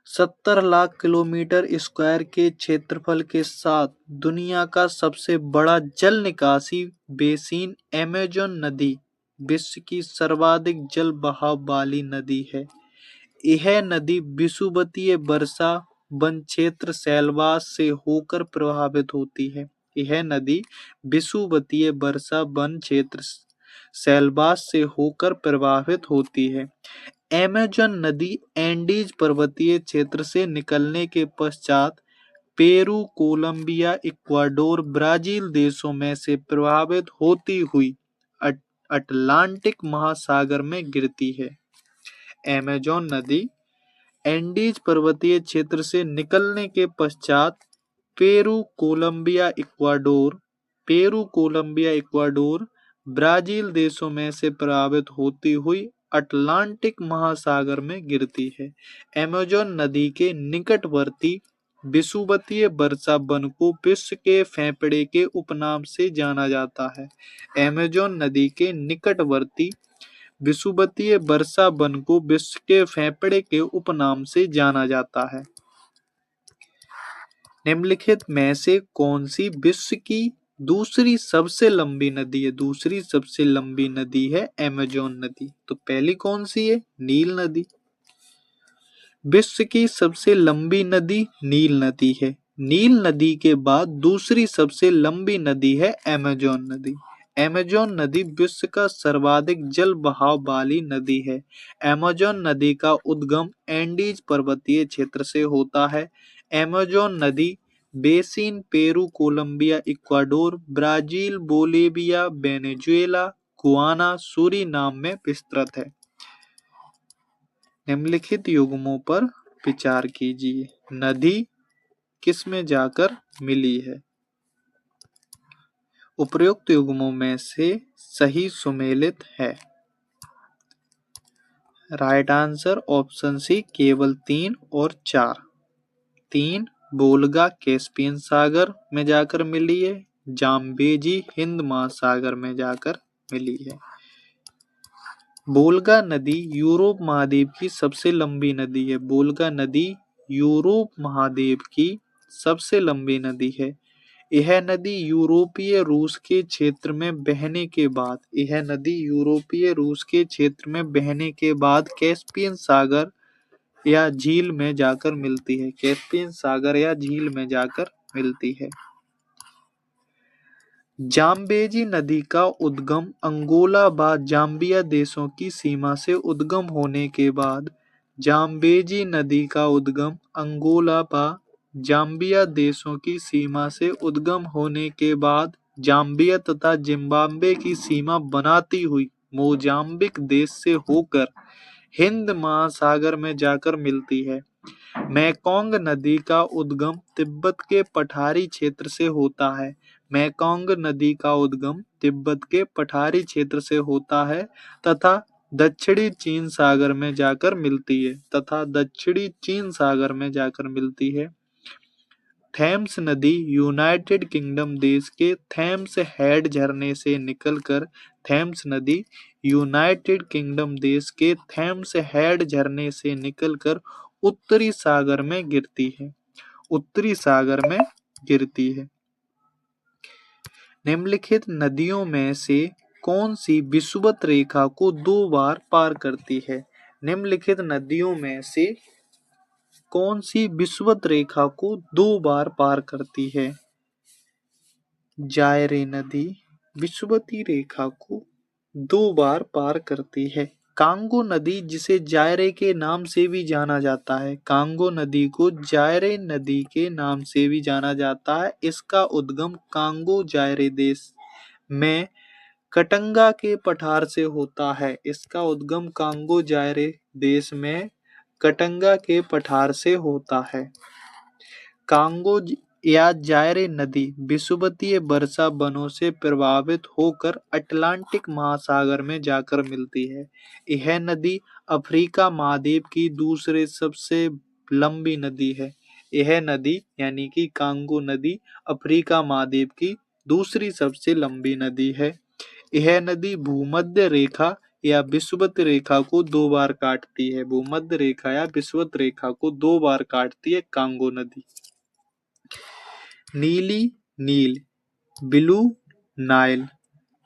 70 लाख किलोमीटर स्क्वायर के क्षेत्रफल के साथ दुनिया का सबसे बड़ा जल निकासी बेसिन अमेज़न नदी विश्व की सर्वाधिक जल बहाव वाली नदी है। यह नदी विषुवतीय वर्षा वन क्षेत्र सेलवास से होकर प्रभावित होती है। यह नदी विषुवतीय वर्षा वन क्षेत्र सेलवास से होकर प्रभावित होती है। अमेज़न नदी एंडीज पर्वतीय क्षेत्र से निकलने के पश्चात पेरू, कोलंबिया, इक्वाडोर, ब्राजील देशों में से प्रभावित होती हुई अटलांटिक महासागर में गिरती है। अमेज़न नदी एंडीज पर्वतीय क्षेत्र से निकलने के पश्चात पेरू, कोलंबिया, इक्वाडोर, ब्राजील देशों में से प्रभावित होती हुई अटलांटिक महासागर में गिरती है। अमेज़न नदी के निकटवर्ती विषुवतीय वर्षा वन को विश्व के फेफड़े के उपनाम से जाना जाता है। अमेज़न नदी के निकटवर्ती विषुवतीय वर्षा वन को विश्व के फेफड़े के उपनाम से जाना जाता है। निम्नलिखित में से कौन सी विश्व की दूसरी सबसे लंबी नदी है? दूसरी सबसे लंबी नदी है अमेज़न नदी। तो पहली कौन सी है? नील नदी। विश्व की सबसे लंबी नदी नील नदी है। नील नदी के बाद दूसरी सबसे लंबी नदी है अमेज़न नदी। अमेज़न नदी विश्व का सर्वाधिक जल बहाव वाली नदी है। अमेज़न नदी का उद्गम एंडीज पर्वतीय क्षेत्र से होता है। अमेज़न नदी basin Peru, Colombia, Ecuador, Brazil, Bolivia, Venezuela, Guyana, Suriname में विस्तृत है। निम्नलिखित युग्मों पर विचार कीजिए। नदी किस में जाकर मिली है? उपरोक्त युग्मों में से सही सुमेलित है। राइट आंसर ऑप्शन सी केवल 3 और 4। 3 वोल्गा कैस्पियन सागर में जाकर मिली है। जाम्बेजी हिंद महासागर में जाकर मिली है। वोल्गा नदी यूरोप महाद्वीप की सबसे लंबी नदी है। वोल्गा नदी यूरोप महाद्वीप की सबसे लंबी नदी है। यह नदी यूरोपीय रूस के क्षेत्र में बहने के बाद कैस्पियन सागर या झील में जाकर मिलती है। कैस्पियन सागर या झील में जाकर मिलती है। जाम्बेजी नदी का उद्गम अंगोला व जाम्बिया देशों की सीमा से उद्गम होने के बाद जाम्बेजी नदी का उद्गम अंगोला व जाम्बिया देशों की सीमा से उद्गम होने के बाद जाम्बिया तथा जिम्बाब्वे की सीमा बनाती हुई मोजाम्बिक देश से होकर हिंद महासागर में जाकर मिलती है। मेकोंग नदी का उद्गम तिब्बत के पठारी क्षेत्र से होता है। मेकोंग नदी का उद्गम तिब्बत के पठारी क्षेत्र से होता है तथा दक्षिणी चीन सागर में जाकर मिलती है। थेम्स नदी यूनाइटेड किंगडम देश के थेम्स हेड झरने से निकलकर थेम्स नदी यूनाइटेड किंगडम देश के थेम्स हेड झरने से निकलकर उत्तरी सागर में गिरती है। निम्नलिखित नदियों में से कौन सी विषुवत रेखा को 2 बार पार करती है? निम्नलिखित नदियों में से कौन सी विषुवत रेखा को 2 बार पार करती है? जायरे नदी विषुवती रेखा को 2 बार पार करती है। कांगो नदी, जिसे जायरे के नाम से भी जाना जाता है, कांगो नदी को जायरे नदी के नाम से भी जाना जाता है। इसका उद्गम कांगो जायरे देश में कटंगा के पठार से होता है। इसका उद्गम कांगो जायरे देश में कटंगा के पठार से होता है। कांगो या जायरे नदी विषुवतीय वर्षा वनों से प्रभावित होकर अटलांटिक महासागर में जाकर मिलती है। यह नदी अफ्रीका महाद्वीप की दूसरे सबसे लंबी नदी है। यह नदी यानी कि कांगो नदी अफ्रीका महाद्वीप की दूसरी सबसे लंबी नदी है। यह नदी भूमध्य रेखा या विषुवत रेखा को 2 बार काटती है। भूमध्य रेखा या विषुवत रेखा को 2 बार काटती है कांगो नदी। नीली नील ब्लू नाइल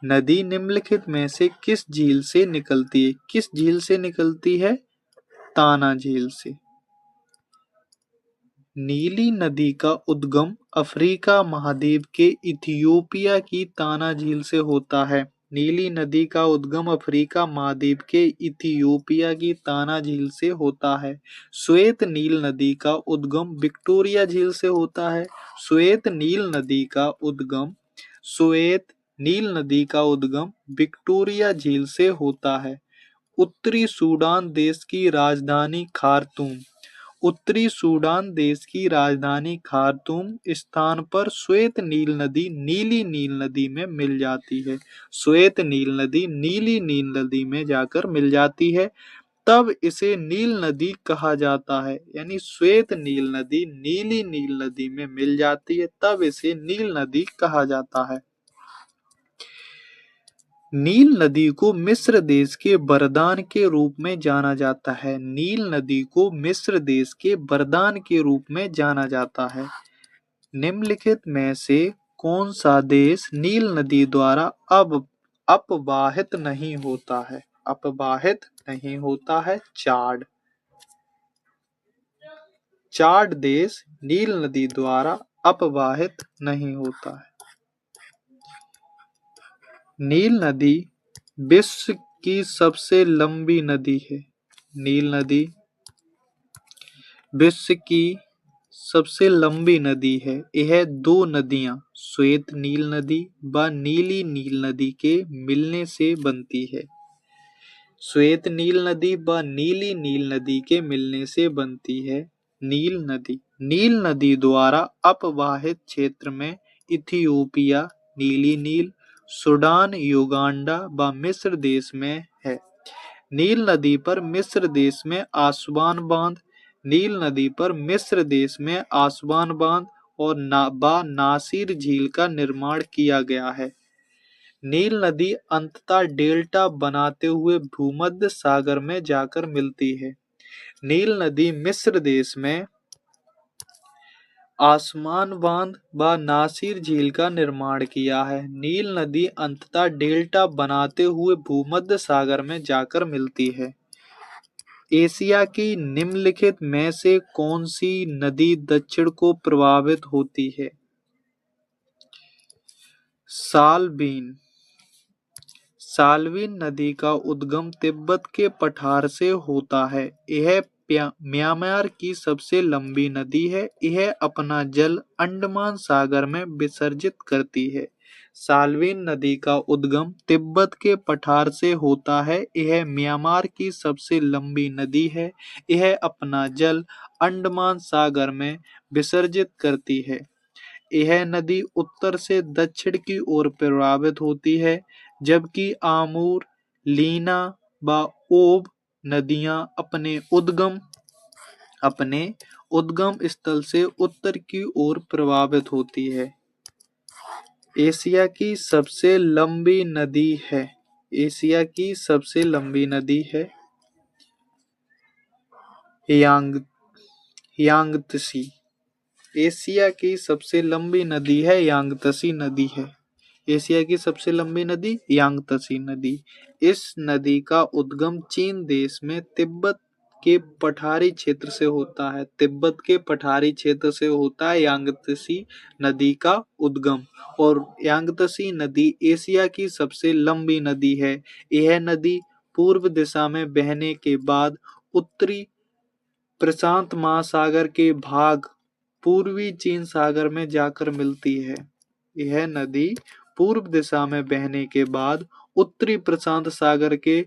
नदी निम्नलिखित में से किस झील से निकलती है? किस झील से निकलती है? ताना झील से। नीली नदी का उद्गम अफ्रीका महाद्वीप के इथियोपिया की ताना झील से होता है। नीली नदी का उद्गम अफ्रीका महाद्वीप के इथियोपिया की ताना झील से होता है। श्वेत नील नदी का उद्गम विक्टोरिया झील से होता है। श्वेत नील नदी का उद्गम श्वेत नील नदी का उद्गम विक्टोरिया झील से होता है। उत्तरी सूडान देश की राजधानी खार्तूम उत्तरी सूडान देश की राजधानी खार्तूम स्थान पर श्वेत नील नदी नीली नील नदी में मिल जाती है। श्वेत नील नदी नीली नील नदी में जाकर मिल जाती है, तब इसे नील नदी कहा जाता है। यानी श्वेत नील नदी नीली नील नदी में मिल जाती है, तब इसे नील नदी कहा जाता है। नील नदी को मिस्र देश के वरदान के रूप में जाना जाता है। नील नदी को मिस्र देश के वरदान के रूप में जाना जाता है। निम्नलिखित में से कौन सा देश नील नदी द्वारा अब अपवाहित नहीं होता है? अपवाहित नहीं होता है चाड। चाड देश नील नदी द्वारा अपवाहित नहीं होता है। नील नदी विश्व की सबसे लंबी नदी है। नील नदी विश्व की सबसे लंबी नदी है। यह 2 नदियां श्वेत नील नदी व नीली नील नदी के मिलने से बनती है। श्वेत नील नदी व नीली नील नदी के मिलने से बनती है नील नदी। नील नदी द्वारा अपवाहित क्षेत्र में इथियोपिया, नीली नील, सूडान, युगांडा व मिस्र देश में है। नील नदी पर मिस्र देश में आसवान बांध, नील नदी पर मिस्र देश में आसवान बांध और नासिर झील का निर्माण किया गया है। नील नदी अंततः डेल्टा बनाते हुए भूमध्य सागर में जाकर मिलती है। नील नदी मिस्र देश में आसमान बांध व नासिर झील का निर्माण किया है। नील नदी अंततः डेल्टा बनाते हुए भूमध्य सागर में जाकर मिलती है। एशिया की निम्नलिखित में से कौन सी नदी दक्षिण को प्रभावित होती है? सालवीन साल्विन नदी का उद्गम तिब्बत के पठार से होता है। यह म्यांमार की सबसे लंबी नदी है। यह अपना जल अंडमान सागर में विसर्जित करती है। साल्विन नदी का उद्गम तिब्बत के पठार से होता है। यह म्यांमार की सबसे लंबी नदी है। यह अपना जल अंडमान सागर में विसर्जित करती है। यह नदी उत्तर से दक्षिण की ओर प्रवाहित होती है, जबकि आमूर, लीना व ओब नदियां अपने उद्गम स्थल से उत्तर की ओर प्रवाहित होती है। एशिया की सबसे लंबी नदी है। एशिया की सबसे लंबी नदी है यांगत्सी। एशिया की सबसे लंबी नदी है यांगत्सी नदी है। एशिया की सबसे लंबी नदी यांगत्से नदी। इस नदी का उद्गम चीन देश में तिब्बत के पठारी क्षेत्र से होता है। तिब्बत के पठारी क्षेत्र से होता है यांगत्से नदी का उद्गम। और यांगत्से नदी एशिया की सबसे लंबी नदी है। यह नदी पूर्व दिशा में बहने के बाद उत्तरी प्रशांत महासागर के भाग पूर्वी चीन सागर में जाकर मिलती है। यह नदी पूर्व दिशा में बहने के बाद उत्तरी प्रशांत सागर के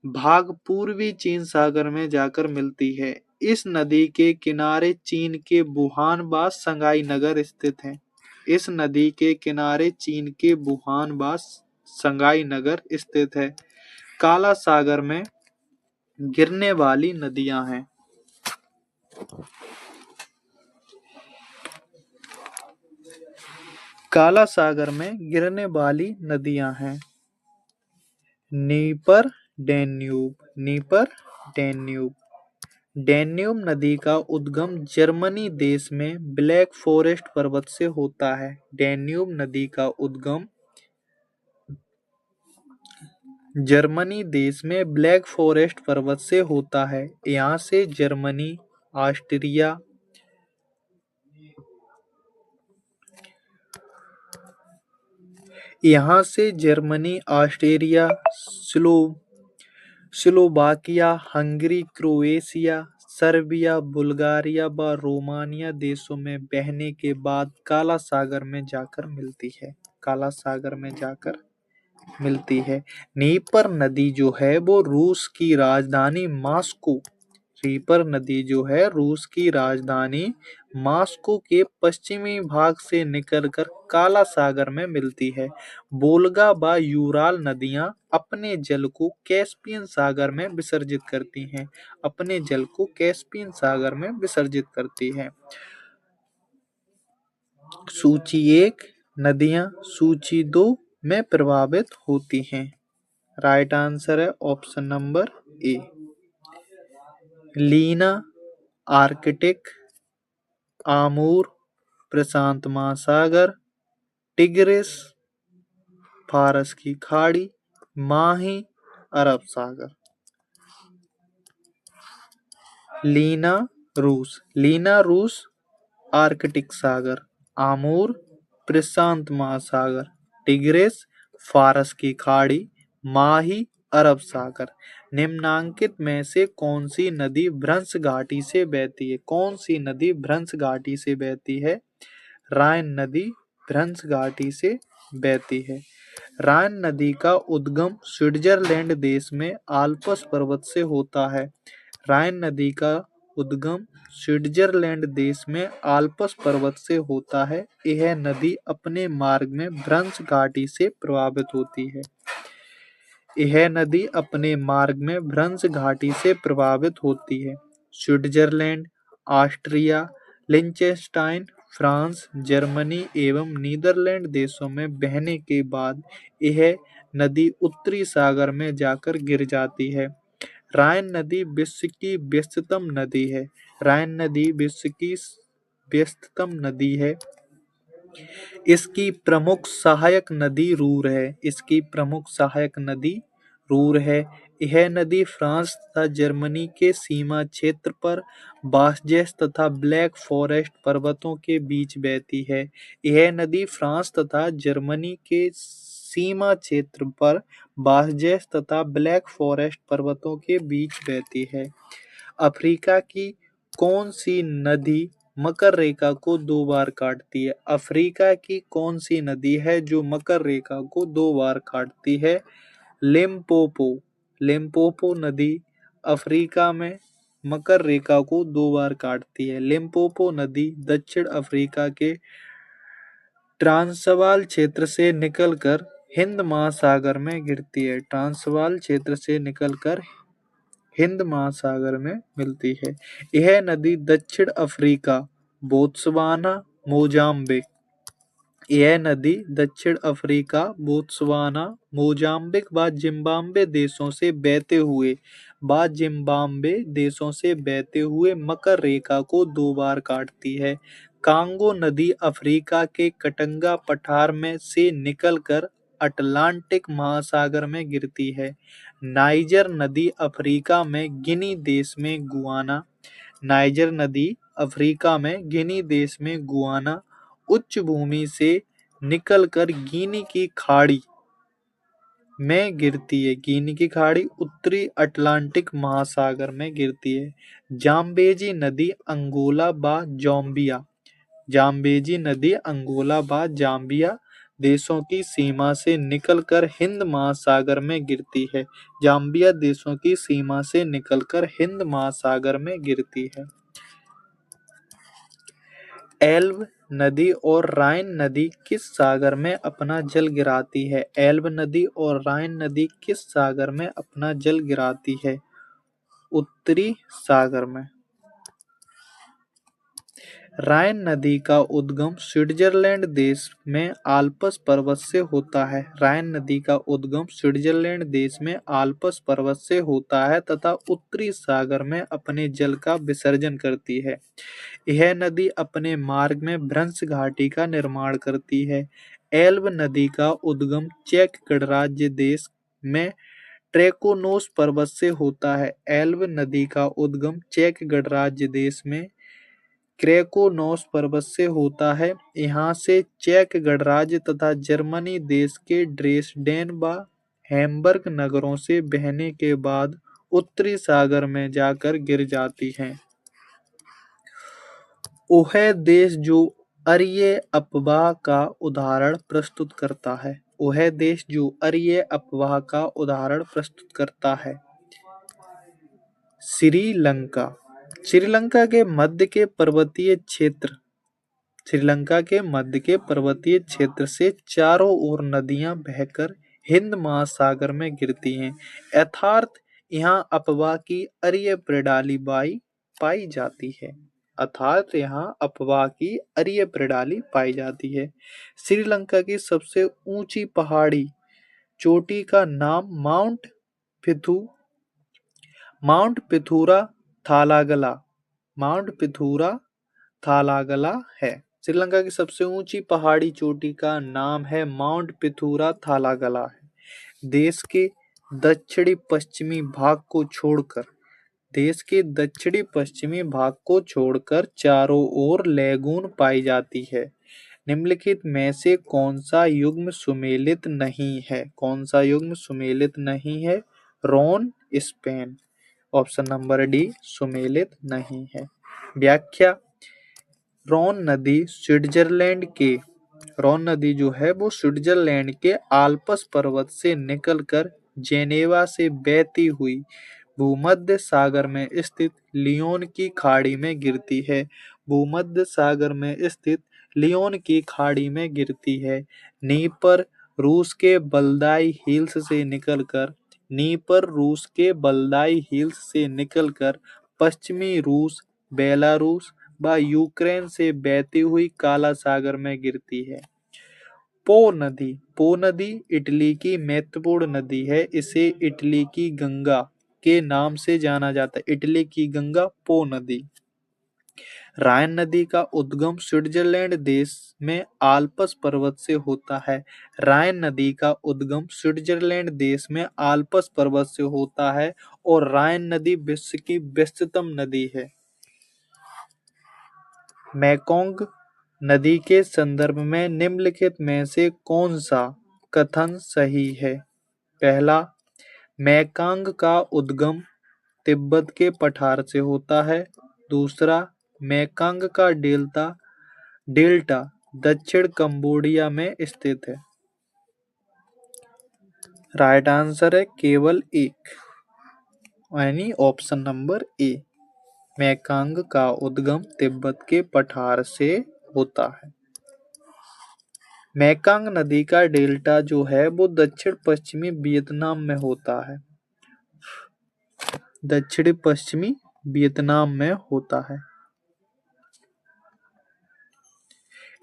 भाग पूर्वी चीन सागर में जाकर मिलती है। इस नदी के किनारे चीन के वुहान व संगाई नगर स्थित हैं। इस नदी के किनारे चीन के वुहान व संगाई नगर स्थित है। काला सागर में गिरने वाली नदियां हैं। काला सागर में गिरने वाली नदियां हैं। Dnieper, Danube. Dnieper, Danube. Danube नदी का उद्गम जर्मनी देश में ब्लैक फॉरेस्ट पर्वत से होता है। डैन्यूब नदी का उद्गम जर्मनी देश में ब्लैक फॉरेस्ट पर्वत से होता है। यहाँ से Germany, Austria, Slovakia, Hungary, Croatia, Serbia, Bulgaria व रोमानिया देशों में बहने के बाद काला सागर में जाकर मिलती है। काला सागर में जाकर मिलती है। नीपर नदी जो है वो रूस की राजधानी मॉस्को नीपर नदी जो है रूस की राजधानी मॉस्को के पश्चिमी भाग से निकलकर काला सागर में मिलती है। वोल्गा व यूराल नदियां अपने जल को कैस्पियन सागर में विसर्जित करती हैं। अपने जल को कैस्पियन सागर में विसर्जित करती हैं। सूची 1 नदियां सूची 2 में प्रभावित होती हैं। राइट आंसर है option number A. Lena, Arctic, Amur, प्रशांत महासागर, टिग्रिस, फारस की खाड़ी, माही, अरब सागर। लीना रूस, आर्कटिक सागर, आमूर, प्रशांत महासागर, टिग्रिस, फारस की खाड़ी, माही, अरब सागर। निम्नांकित में से कौन सी नदी भ्रंश घाटी से बहती है? कौन सी नदी भ्रंश घाटी से बहती है? राइन नदी भ्रंश घाटी से बहती है। राइन नदी का उद्गम स्विट्जरलैंड देश में आल्प्स पर्वत से होता है। राइन नदी का उद्गम स्विट्जरलैंड देश में आल्प्स पर्वत से होता है। यह नदी अपने मार्ग में भ्रंश घाटी से प्रभावित होती है। यह नदी अपने मार्ग में भ्रंश घाटी से प्रभावित होती है। Switzerland, Austria, Liechtenstein, France, Germany एवं नीदरलैंड देशों में बहने के बाद यह नदी उत्तरी सागर में जाकर गिर जाती है। राइन नदी विश्व की व्यस्ततम नदी है। राइन नदी विश्व की व्यस्ततम नदी है। इसकी प्रमुख सहायक नदी रूर है। इसकी प्रमुख सहायक नदी रूर है। यह नदी फ्रांस तथा जर्मनी के सीमा क्षेत्र पर बास्जेस तथा ब्लैक फॉरेस्ट पर्वतों के बीच बहती है। यह नदी फ्रांस तथा जर्मनी के सीमा क्षेत्र पर बास्जेस तथा ब्लैक फॉरेस्ट पर्वतों के बीच बहती है। अफ्रीका की कौन सी नदी मकर रेखा को 2 बार काटती है? अफ्रीका की कौन सी नदी है जो मकर रेखा को 2 बार काटती है? लिम्पोपो। लिम्पोपो नदी अफ्रीका में मकर रेखा को 2 बार काटती है। लिम्पोपो नदी दक्षिण अफ्रीका के ट्रांसवाल क्षेत्र से निकलकर हिंद महासागर में गिरती है। ट्रांसवाल क्षेत्र से निकलकर हिंद महासागर में मिलती है। यह नदी दक्षिण अफ्रीका, बोत्सवाना, मोजाम्बिक यह नदी दक्षिण अफ्रीका, बोत्सवाना, मोजाम्बिक व जिम्बाब्वे देशों से बहते हुए मकर रेखा को 2 बार काटती है। कांगो नदी अफ्रीका के कटंगा पठार में से निकलकर अटलांटिक महासागर में गिरती है। नाइजर नदी अफ्रीका में गिनी देश में गुआना नाइजर नदी अफ्रीका में गिनी देश में गुआना उच्च भूमि से निकलकर गिनी की खाड़ी में गिरती है। गिनी की खाड़ी उत्तरी अटलांटिक महासागर में गिरती है। जाम्बेजी नदी अंगोला बा जाम्बिया जाम्बेजी नदी अंगोला बा जाम्बिया देशों की सीमा से निकलकर हिंद महासागर में गिरती है। जाम्बिया देशों की सीमा से निकलकर हिंद महासागर में गिरती है। एल्ब नदी और राइन नदी किस सागर में अपना जल गिराती है? एल्ब नदी और राइन नदी किस सागर में अपना जल गिराती है? उत्तरी सागर में। राइन नदी का उद्गम स्विट्जरलैंड देश में आल्प्स पर्वत से होता है। राइन नदी का उद्गम स्विट्जरलैंड देश में आल्प्स पर्वत से होता है तथा उत्तरी सागर में अपने जल का विसर्जन करती है। यह नदी अपने मार्ग में भ्रंश घाटी का निर्माण करती है। एल्ब नदी का उद्गम चेक गणराज्य देश में ट्रेकोनोस पर्वत से होता है। एल्ब नदी का उद्गम चेक गणराज्य देश में क्रेकोनोस पर्वत से होता है। यहाँ से चेक गणराज्य तथा जर्मनी देश के ड्रेसडेन व हैम्बर्ग नगरों से बहने के बाद उत्तरी सागर में जाकर गिर जाती हैं। वह देश जो अरिये अफवाह का उदाहरण प्रस्तुत करता है। वह देश जो अरिये अफवाह का उदाहरण प्रस्तुत करता है। श्रीलंका श्रीलंका के मध्य के पर्वतीय क्षेत्र श्रीलंका के मध्य के पर्वतीय क्षेत्र से चारों ओर नदियां बहकर हिंद महासागर में गिरती हैं। अर्थात यहाँ अफवाह की अरिय प्रणाली पाई जाती है। अर्थात यहाँ अफवाह की अरिय प्रणाली पाई जाती है। श्रीलंका की सबसे ऊंची पहाड़ी चोटी का नाम माउंट पिथुरा थालागला है। श्रीलंका की सबसे ऊंची पहाड़ी चोटी का नाम है माउंट पिथुरा थालागला है। देश के दक्षिणी पश्चिमी भाग को छोड़कर चारों ओर लैगून पाई जाती है। निम्नलिखित में से कौन सा युग्म सुमेलित नहीं है? रोन स्पेन। ऑप्शन नंबर डी सुमेलित नहीं है। व्याख्या रोन नदी जो है वो स्विट्जरलैंड के आल्प्स पर्वत से निकलकर जेनेवा से बहती हुई भूमध्य सागर में स्थित लियोन की खाड़ी में गिरती है। भूमध्य सागर में स्थित लियोन की खाड़ी में गिरती है। नीपर रूस के बलदाई हिल्स से निकलकर पश्चिमी रूस, बेलारूस व यूक्रेन से बहती हुई काला सागर में गिरती है। पो नदी इटली की महत्वपूर्ण नदी है। इसे इटली की गंगा के नाम से जाना जाता है। इटली की गंगा पो नदी। राइन नदी का उद्गम स्विट्जरलैंड देश में आल्प्स पर्वत से होता है। राइन नदी का उद्गम स्विट्जरलैंड देश में आल्प्स पर्वत से होता है और राइन नदी विश्व की व्यस्ततम नदी है। मेकोंग नदी के संदर्भ में निम्नलिखित में से कौन सा कथन सही है? पहला, मेकोंग का उद्गम तिब्बत के पठार से होता है। दूसरा, मेकोंग का डेल्टा दक्षिण कंबोडिया में स्थित है। राइट आंसर है केवल एक, यानी ऑप्शन नंबर ए। मेकोंग का उद्गम तिब्बत के पठार से होता है। मेकोंग नदी का डेल्टा जो है वो दक्षिण पश्चिमी वियतनाम में होता है। दक्षिण पश्चिमी वियतनाम में होता है।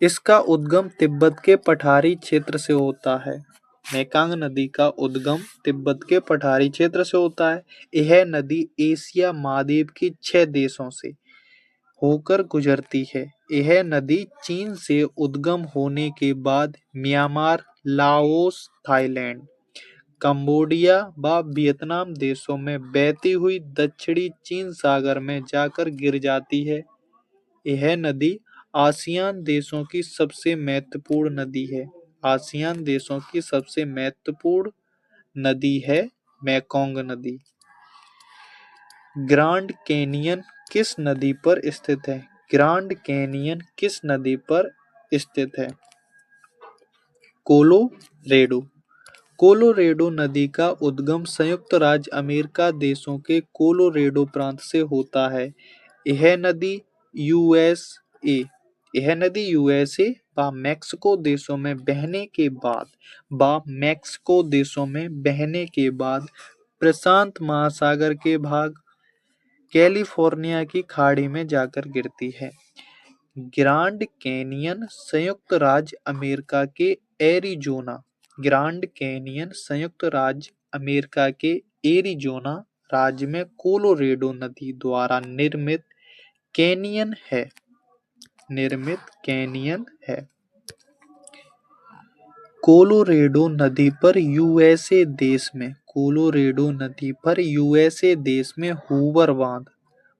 इसका उद्गम तिब्बत के पठारी क्षेत्र से होता है। मेकोंग नदी का उद्गम तिब्बत के पठारी क्षेत्र से होता है। यह नदी एशिया महाद्वीप के 6 देशों से होकर गुजरती है। यह नदी चीन से उद्गम होने के बाद म्यांमार, लाओस, थाईलैंड, कंबोडिया व वियतनाम देशों में बहती हुई दक्षिणी चीन सागर में जाकर गिर जाती है। यह नदी आसियान देशों की सबसे महत्वपूर्ण नदी है। आसियान देशों की सबसे महत्वपूर्ण नदी है मेकोंग नदी। ग्रांड कैनियन किस नदी पर स्थित है? ग्रांड कैनियन किस नदी पर स्थित है? कोलोरेडो। कोलोरेडो नदी का उद्गम संयुक्त राज्य अमेरिका देशों के कोलोरेडो प्रांत से होता है। यह नदी यूएसए यह नदी यूएसए व मैक्सिको देशों में बहने के बाद प्रशांत महासागर के भाग कैलिफोर्निया की खाड़ी में जाकर गिरती है। ग्रांड कैनियन संयुक्त राज्य अमेरिका के एरिज़ोना ग्रांड कैनियन संयुक्त राज्य अमेरिका के एरिज़ोना राज्य में कोलोरेडो नदी द्वारा निर्मित कैनियन है। कोलोरेडो नदी पर यूएसए देश में हूवर बांध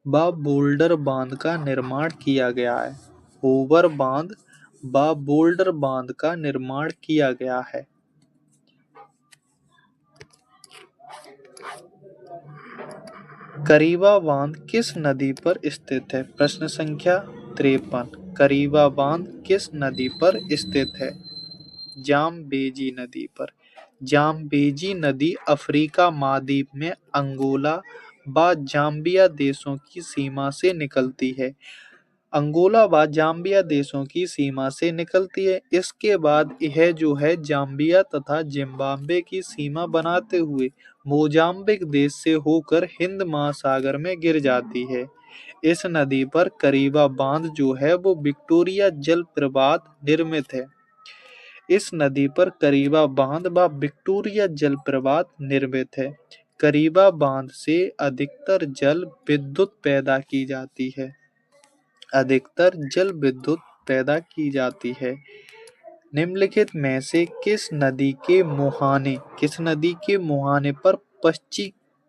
व बोल्डर बांध का निर्माण किया गया है। हूवर बांध व बोल्डर बांध का निर्माण किया गया है। करीबा बांध किस नदी पर स्थित है? प्रश्न संख्या 53। करीबा बांध किस नदी पर स्थित है? जाम्बेजी नदी पर। जाम्बेजी नदी अफ्रीका महाद्वीप में अंगोला व जाम्बिया देशों की सीमा से निकलती है। अंगोला व जाम्बिया देशों की सीमा से निकलती है। इसके बाद यह जो है जाम्बिया तथा जिम्बाब्वे की सीमा बनाते हुए मोजाम्बिक देश से होकर हिंद महासागर में गिर जाती है। इस नदी पर करीबा बांध जो है वो विक्टोरिया जलप्रपात निर्मित है। इस नदी पर करीबा बांध व विक्टोरिया जलप्रपात निर्मित है। करीबा बांध से अधिकतर जल विद्युत पैदा की जाती है। निम्नलिखित में से किस नदी के मुहाने पर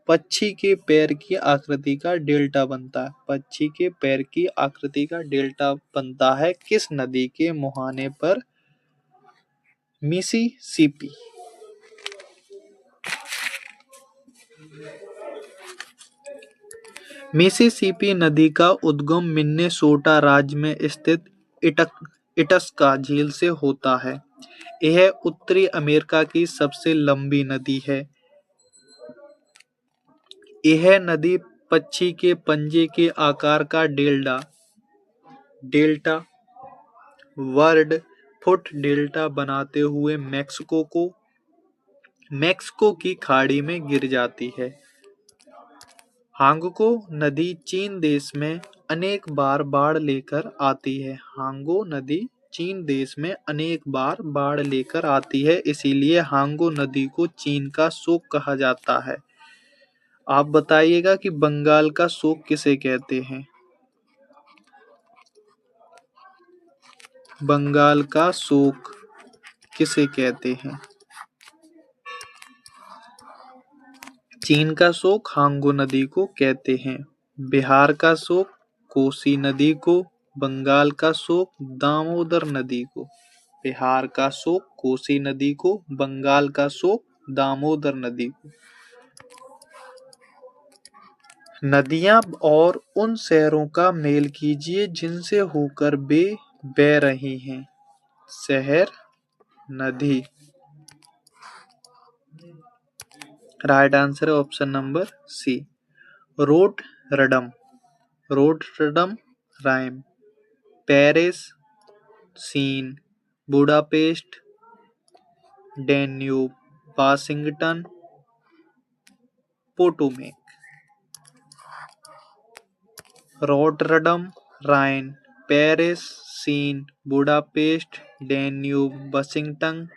पक्षी के पैर की आकृति का डेल्टा बनता है? पक्षी के पैर की आकृति का डेल्टा बनता है किस नदी के मुहाने पर? मिसिसिपी। मिसिसिपी नदी का उद्गम मिनेसोटा राज्य में स्थित इटस्का झील से होता है। यह उत्तरी अमेरिका की सबसे लंबी नदी है। यह नदी पक्षी के पंजे के आकार का डेल्टा वर्ड फुट डेल्टा बनाते हुए मैक्सिको की खाड़ी में गिर जाती है। हांगको नदी चीन देश में अनेक बार बाढ़ लेकर आती है। हांगो नदी चीन देश में अनेक बार बाढ़ लेकर आती है, इसीलिए हांगो नदी को चीन का शोक कहा जाता है। आप बताइएगा कि बंगाल का शोक किसे कहते हैं? बंगाल का शोक किसे कहते हैं? चीन का शोक हांगो नदी को कहते हैं। बिहार का शोक कोसी नदी को, बंगाल का शोक दामोदर नदी को। बिहार का शोक कोसी नदी को, बंगाल का शोक दामोदर नदी को। नदियां और उन शहरों का मेल कीजिए जिनसे होकर वे बह रही हैं। शहर, नदी। राइट आंसर है option number C, Rotterdam. Rhine. Paris, Seine, Budapest, Danube, Washington, Potomac. Rotterdam, Rhine, Paris, Seine, Budapest, Danube, Washington,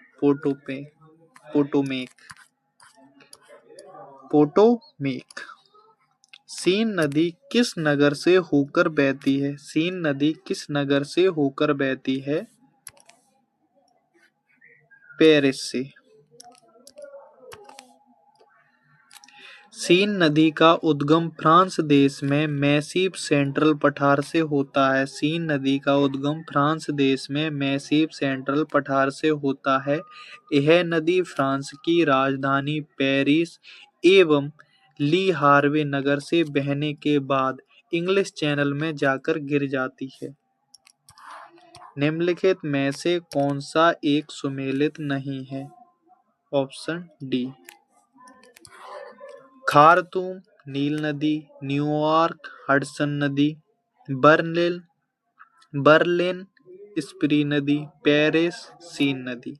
Potomac. Seine नदी किस नगर से होकर बहती है? सीन नदी किस नगर से होकर बहती है? पेरिस से। सीन नदी का उद्गम फ्रांस देश में मैसिव सेंट्रल पठार से होता है। सीन नदी का उद्गम फ्रांस देश में मैसिव सेंट्रल पठार से होता है। यह नदी फ्रांस की राजधानी पेरिस एवं ली हार्वे नगर से बहने के बाद इंग्लिश चैनल में जाकर गिर जाती है। निम्नलिखित में से कौन सा एक सुमेलित नहीं है? Option D. खार्तूम नील नदी, न्यूयॉर्क हडसन नदी, बर्लिन बर्लिन स्प्री नदी, पेरिस सीन नदी।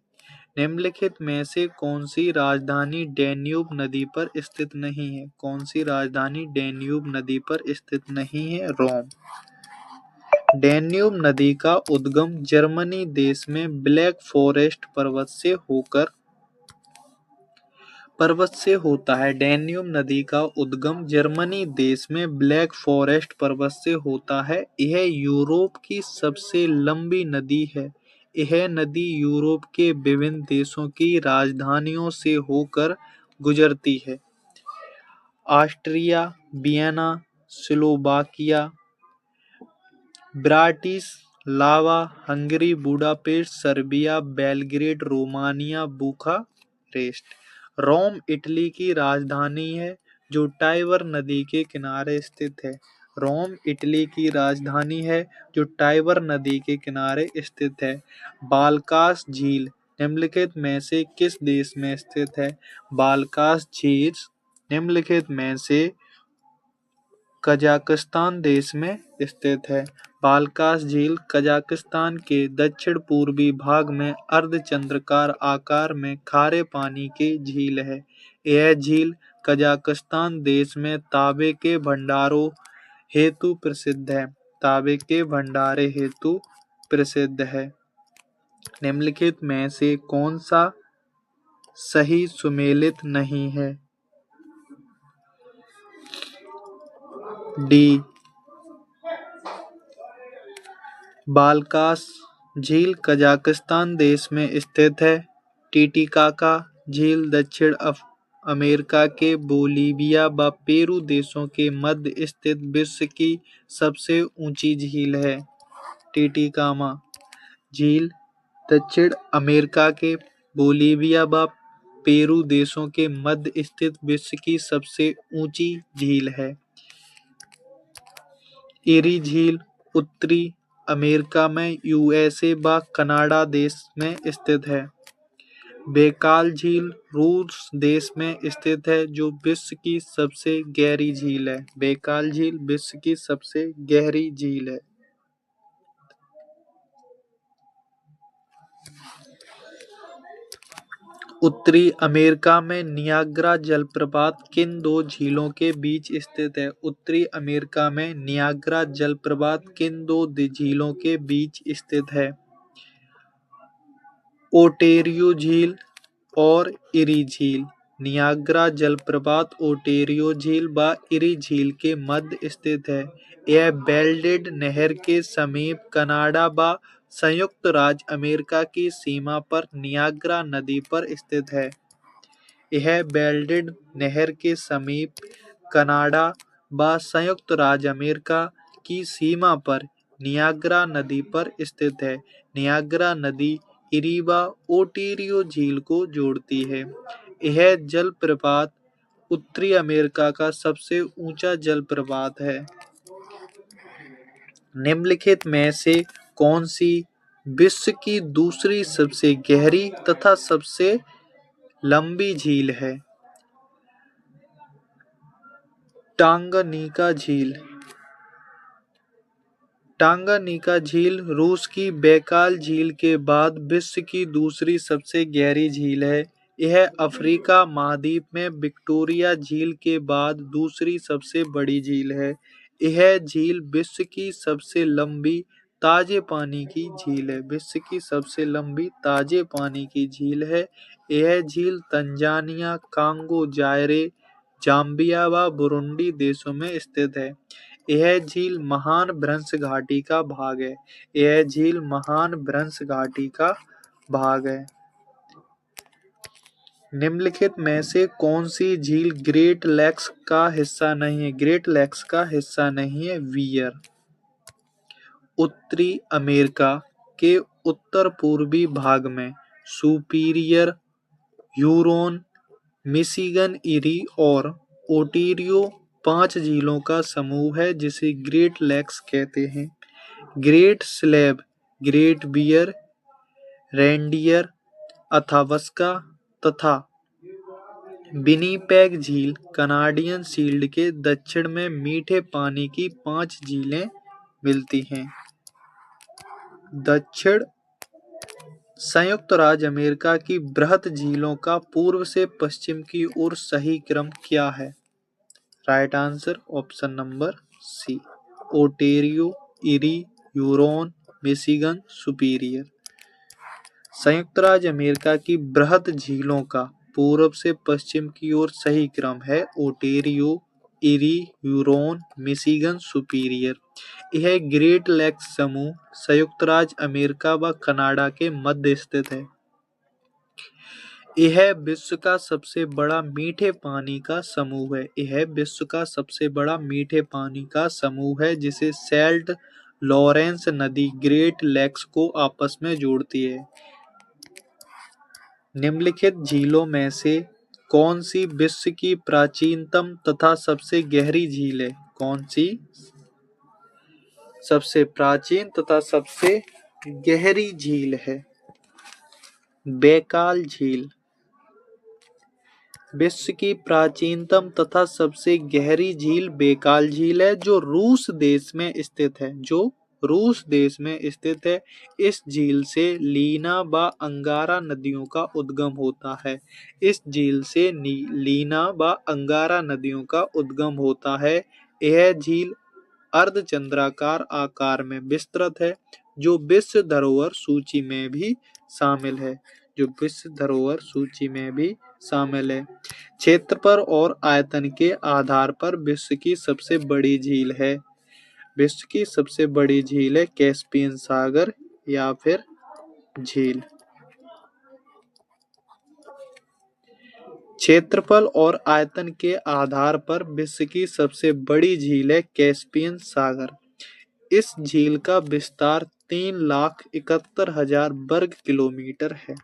निम्नलिखित में से कौन सी राजधानी डैन्यूब नदी पर स्थित नहीं है? कौन सी राजधानी डैन्यूब नदी पर स्थित नहीं है? रोम। डैन्यूब नदी का उद्गम जर्मनी देश में ब्लैक फॉरेस्ट पर्वत से होता है। डैन्यूब नदी का उद्गम जर्मनी देश में ब्लैक फॉरेस्ट पर्वत से होता है। यह यूरोप की सबसे लंबी नदी है। यह नदी यूरोप के विभिन्न देशों की राजधानियों से होकर गुजरती है। Austria, Vienna, Slovakia, Bratislava, Hungary, Budapest, Serbia, Belgrade, Romania, Bucharest. Rome Italy की राजधानी है जो टाइबर नदी के किनारे स्थित है। रोम इटली की राजधानी है जो टाइबर नदी के किनारे स्थित है। बाल्कास झील निम्नलिखित में से किस देश में स्थित है? बाल्कास झील निम्नलिखित में से कजाकिस्तान देश में स्थित है। बाल्कास झील कजाकिस्तान के दक्षिण पूर्वी भाग में अर्धचंद्राकार आकार में खारे पानी की झील है। यह झील कजाकिस्तान देश में तांबे के भंडारों हेतु प्रसिद्ध है। तांबे के भंडारे हेतु प्रसिद्ध है। निम्नलिखित में से कौन सा सही सुमेलित नहीं है? डी। बाल्कास झील कजाकिस्तान देश में स्थित है। टीटीकाका झील दक्षिण अमेरिका के बोलीविया व पेरू देशों के मध्य स्थित विश्व की सबसे ऊंची झील है। टीटीकामा झील दक्षिण अमेरिका के बोलीविया व पेरू देशों के मध्य स्थित विश्व की सबसे ऊंची झील है। एरी झील उत्तरी अमेरिका में यूएसए व कनाडा देश में स्थित है। बैकाल झील रूस देश में स्थित है जो विश्व की सबसे गहरी झील है। बैकाल झील विश्व की सबसे गहरी झील है। उत्तरी अमेरिका में नियाग्रा जलप्रपात किन दो झीलों के बीच स्थित है? उत्तरी अमेरिका में नियाग्रा जलप्रपात किन दो झीलों के बीच स्थित है? ओटेरियो झील और इरी झील। नियाग्रा जलप्रपात ओटेरियो झील व इरी झील के मध्य स्थित है। यह बेल्डेड नहर के समीप कनाडा व संयुक्त राज्य अमेरिका की सीमा पर नियाग्रा नदी पर स्थित है। यह बेल्डेड नहर के समीप कनाडा व संयुक्त राज्य अमेरिका की सीमा पर नियाग्रा नदी पर स्थित है। नियाग्रा नदी इरी व ओटेरियो झील को जोड़ती है। यह जलप्रपात उत्तरी अमेरिका का सबसे ऊंचा जलप्रपात है। निम्नलिखित में से कौन सी विश्व की दूसरी सबसे गहरी तथा सबसे लंबी झील है? टांगानिका झील। टांगानिका झील रूस की बैकाल झील के बाद विश्व की दूसरी सबसे गहरी झील है। यह अफ्रीका महाद्वीप में विक्टोरिया झील के बाद दूसरी सबसे बड़ी झील है। यह झील विश्व की सबसे लंबी ताजे पानी की झील है। विश्व की सबसे लंबी ताजे पानी की झील है। यह झील तंजानिया, कांगो, जायरे, जाम्बिया व बुरुंडी देशों में स्थित है। यह झील महान भ्रंश घाटी का भाग है। यह झील महान भ्रंश घाटी का भाग है। निम्नलिखित में से कौन सी झील ग्रेट लेक्स का हिस्सा नहीं है? ग्रेट लेक्स का हिस्सा नहीं है वियर। उत्तरी अमेरिका के उत्तर पूर्वी भाग में सुपीरियर, ह्यूरोन, मिशिगन, इरी और ओंटारियो 5 झीलों का समूह है जिसे ग्रेट लेक्स कहते हैं। Great Slave, Great Bear, Reindeer, Athabasca तथा विनिपेग झील कनाडियन शील्ड के दक्षिण में मीठे पानी की 5 झीलें मिलती हैं। दक्षिण संयुक्त राज्य अमेरिका की बृहद झीलों का पूर्व से पश्चिम की ओर सही क्रम क्या है? Right answer option number C, Ontario, Erie, Huron, Michigan, Superior. संयुक्त राज्य अमेरिका की बृहद झीलों का पूर्व से पश्चिम की ओर सही क्रम है Ontario, Erie, Huron, Michigan, superior. यह ग्रेट लेक्स समूह संयुक्त राज्य अमेरिका व कनाडा के मध्य स्थित है। यह विश्व का सबसे बड़ा मीठे पानी का समूह है। यह विश्व का सबसे बड़ा मीठे पानी का समूह है जिसे सेंट लॉरेंस नदी ग्रेट लेक्स को आपस में जोड़ती है। निम्नलिखित झीलों में से कौन सी विश्व की प्राचीनतम तथा सबसे गहरी झील है? कौन सी सबसे प्राचीन तथा सबसे गहरी झील है? बैकाल झील विश्व की प्राचीनतम तथा सबसे गहरी झील बैकाल झील है जो रूस देश में स्थित है। इस झील से लीना व अंगारा नदियों का उद्गम होता है। यह झील अर्धचंद्राकार आकार में विस्तृत है जो विश्व धरोहर सूची में भी शामिल है। क्षेत्रफल और आयतन के आधार पर विश्व की सबसे बड़ी झील है। कैस्पियन सागर या फिर झील। क्षेत्रफल और आयतन के आधार पर विश्व की सबसे बड़ी झील है कैस्पियन सागर। इस झील का विस्तार 3,71,000 वर्ग किलोमीटर है।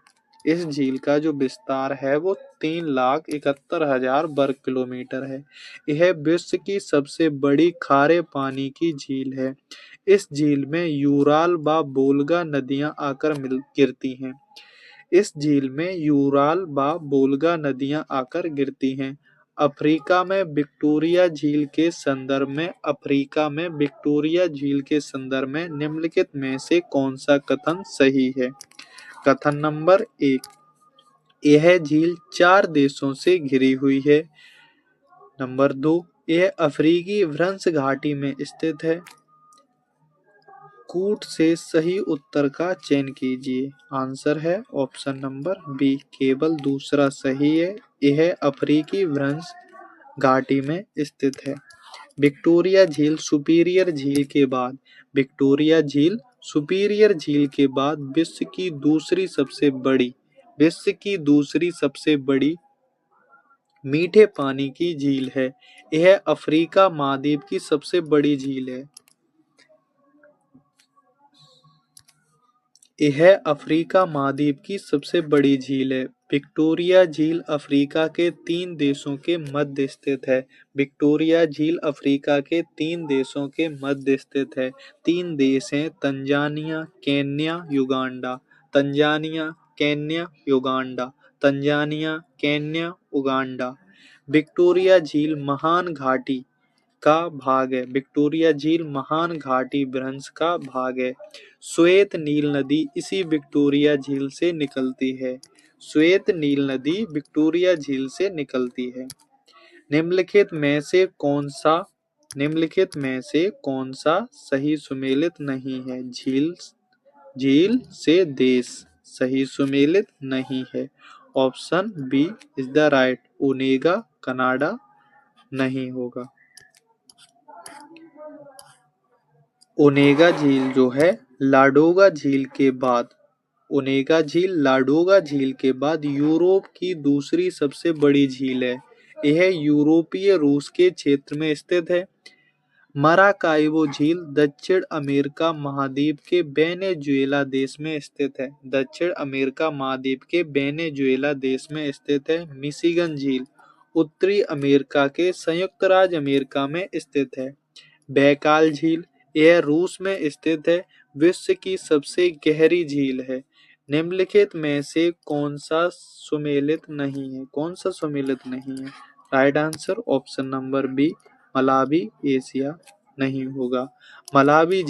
इस झील का जो विस्तार है वो 3,71,000 वर्ग किलोमीटर है। यह विश्व की सबसे बड़ी खारे पानी की झील है। इस झील में यूराल व वोल्गा नदियां आकर गिरती हैं। अफ्रीका में विक्टोरिया झील के संदर्भ में निम्नलिखित में से कौन सा कथन सही है? कथन नंबर 1, यह झील 4 देशों से घिरी हुई है। नंबर 2, यह अफ्रीकी भ्रंश घाटी में स्थित है। कूट से सही उत्तर का चयन कीजिए। आंसर है ऑप्शन नंबर बी, केवल दूसरा सही है। यह अफ्रीकी भ्रंश घाटी में स्थित है। विक्टोरिया झील सुपीरियर झील के बाद विश्व की दूसरी सबसे बड़ी मीठे पानी की झील है। यह अफ्रीका महाद्वीप की सबसे बड़ी झील है। विक्टोरिया झील अफ्रीका के 3 देशों के मध्य स्थित है। 3 देश हैं तंजानिया, केन्या, युगांडा। विक्टोरिया झील महान घाटी भ्रंश का भाग है। श्वेत नील नदी इसी विक्टोरिया झील से निकलती है। निम्नलिखित में से कौन सा सही सुमेलित नहीं है? झील से देश सही सुमेलित नहीं है। Option B is the right, Onega, Canada नहीं होगा। ओनेगा झील जो है लाडोगा झील के बाद ओनेगा झील लाडोगा झील के बाद यूरोप की दूसरी सबसे बड़ी झील है। यह यूरोपीय रूस के क्षेत्र में स्थित है। मराकाइबो झील दक्षिण अमेरिका महाद्वीप के वेनेजुएला देश में स्थित है। दक्षिण अमेरिका महाद्वीप के वेनेजुएला देश में स्थित है। मिशिगन झील उत्तरी अमेरिका के संयुक्त राज्य अमेरिका में स्थित है। बैकाल झील यह रूस में स्थित है। विश्व की सबसे गहरी झील है। निम्नलिखित में से कौन सा सुमेलित नहीं है? कौन सा सुमेलित नहीं है? Right answer option number B, Malawi Asia नहीं होगा। मलावी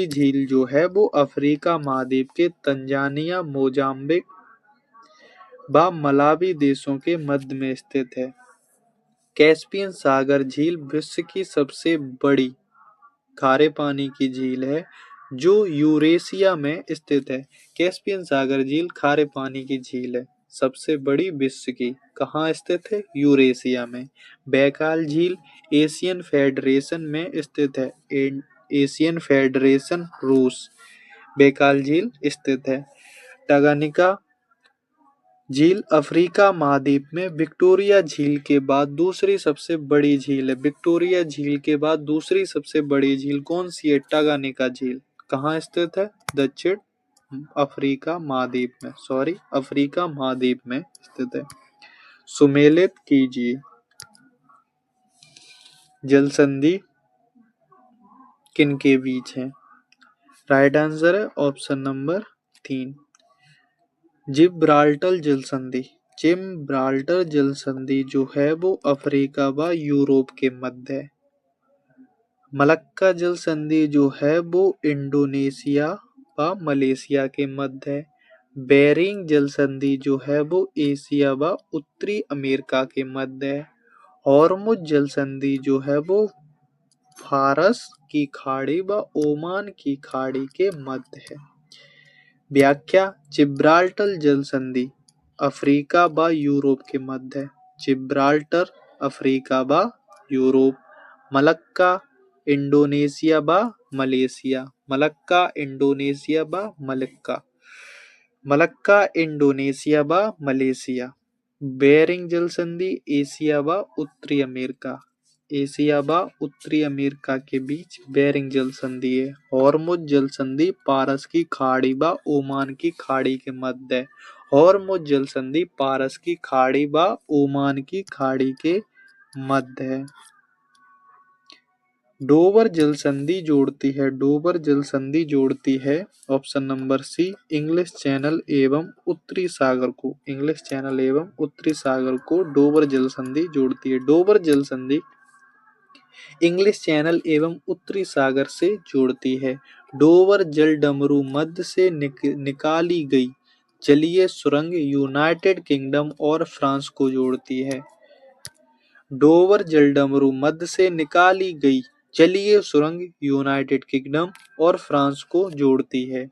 झील जो है वो अफ्रीका महाद्वीप के तंजानिया, मोजाम्बिक व मलावी देशों के मध्य में स्थित है। कैस्पियन सागर झील विश्व की सबसे बड़ी खारे पानी की झील है जो यूरेशिया में स्थित है। कैस्पियन सागर झील खारे पानी की झील है, सबसे बड़ी विश्व की। कहाँ स्थित है? यूरेशिया में। बैकाल झील एशियन फेडरेशन में स्थित है। एशियन फेडरेशन रूस बैकाल झील स्थित है। टंगानिका झील अफ्रीका महाद्वीप में विक्टोरिया झील के बाद दूसरी सबसे बड़ी झील है। विक्टोरिया झील के बाद दूसरी सबसे बड़ी झील कौन सी है? टंगानिका झील। कहाँ स्थित है? दक्षिण अफ्रीका महाद्वीप में स्थित है। सुमेलित कीजिए। जल संधि किनके बीच है? राइट आंसर है ऑप्शन नंबर 3, जिब्राल्टर जल संधि। जिब्राल्टर जल संधि जो है वो अफ्रीका व यूरोप के मध्य है। मलक्का जल संधि जो है वो इंडोनेशिया व मलेशिया के मध्य है। बेरिंग जल संधि जो है वो एशिया व उत्तरी अमेरिका के मध्य है। हॉर्मुज जल संधि जो है वो फारस की खाड़ी व ओमान की खाड़ी के मध्य है। व्याख्या। जिब्राल्टर जल संधि अफ्रीका व यूरोप के मध्य है। जिब्राल्टर अफ्रीका व यूरोप। मलक्का इंडोनेशिया व मलेशिया। मलक्का इंडोनेशिया व मलक्का इंडोनेशिया व मलेशिया। बेरिंग जल संधि एशिया व उत्तरी अमेरिका। एशिया व उत्तरी अमेरिका के बीच बेरिंग जल संधि है। हॉर्मुज जल संधि पारस की खाड़ी व ओमान की खाड़ी के मध्य है। हॉर्मुज जल संधि पारस की खाड़ी व ओमान की खाड़ी के मध्य है। डोवर जल संधि जोड़ती है। डोवर जल संधि जोड़ती है option number C, English Channel एवं उत्तरी सागर को। इंग्लिश चैनल एवं उत्तरी सागर को डोवर जल संधि जोड़ती है। डोवर जल संधि इंग्लिश चैनल एवं उत्तरी सागर से जोड़ती है। डोवर जल डमरू मध्य से निकाली गई जलीय सुरंग यूनाइटेड किंगडम और फ्रांस को जोड़ती है। डोवर जल डमरू मध्य से निकाली गई जलीय सुरंग यूनाइटेड किंगडम और फ्रांस को जोड़ती है।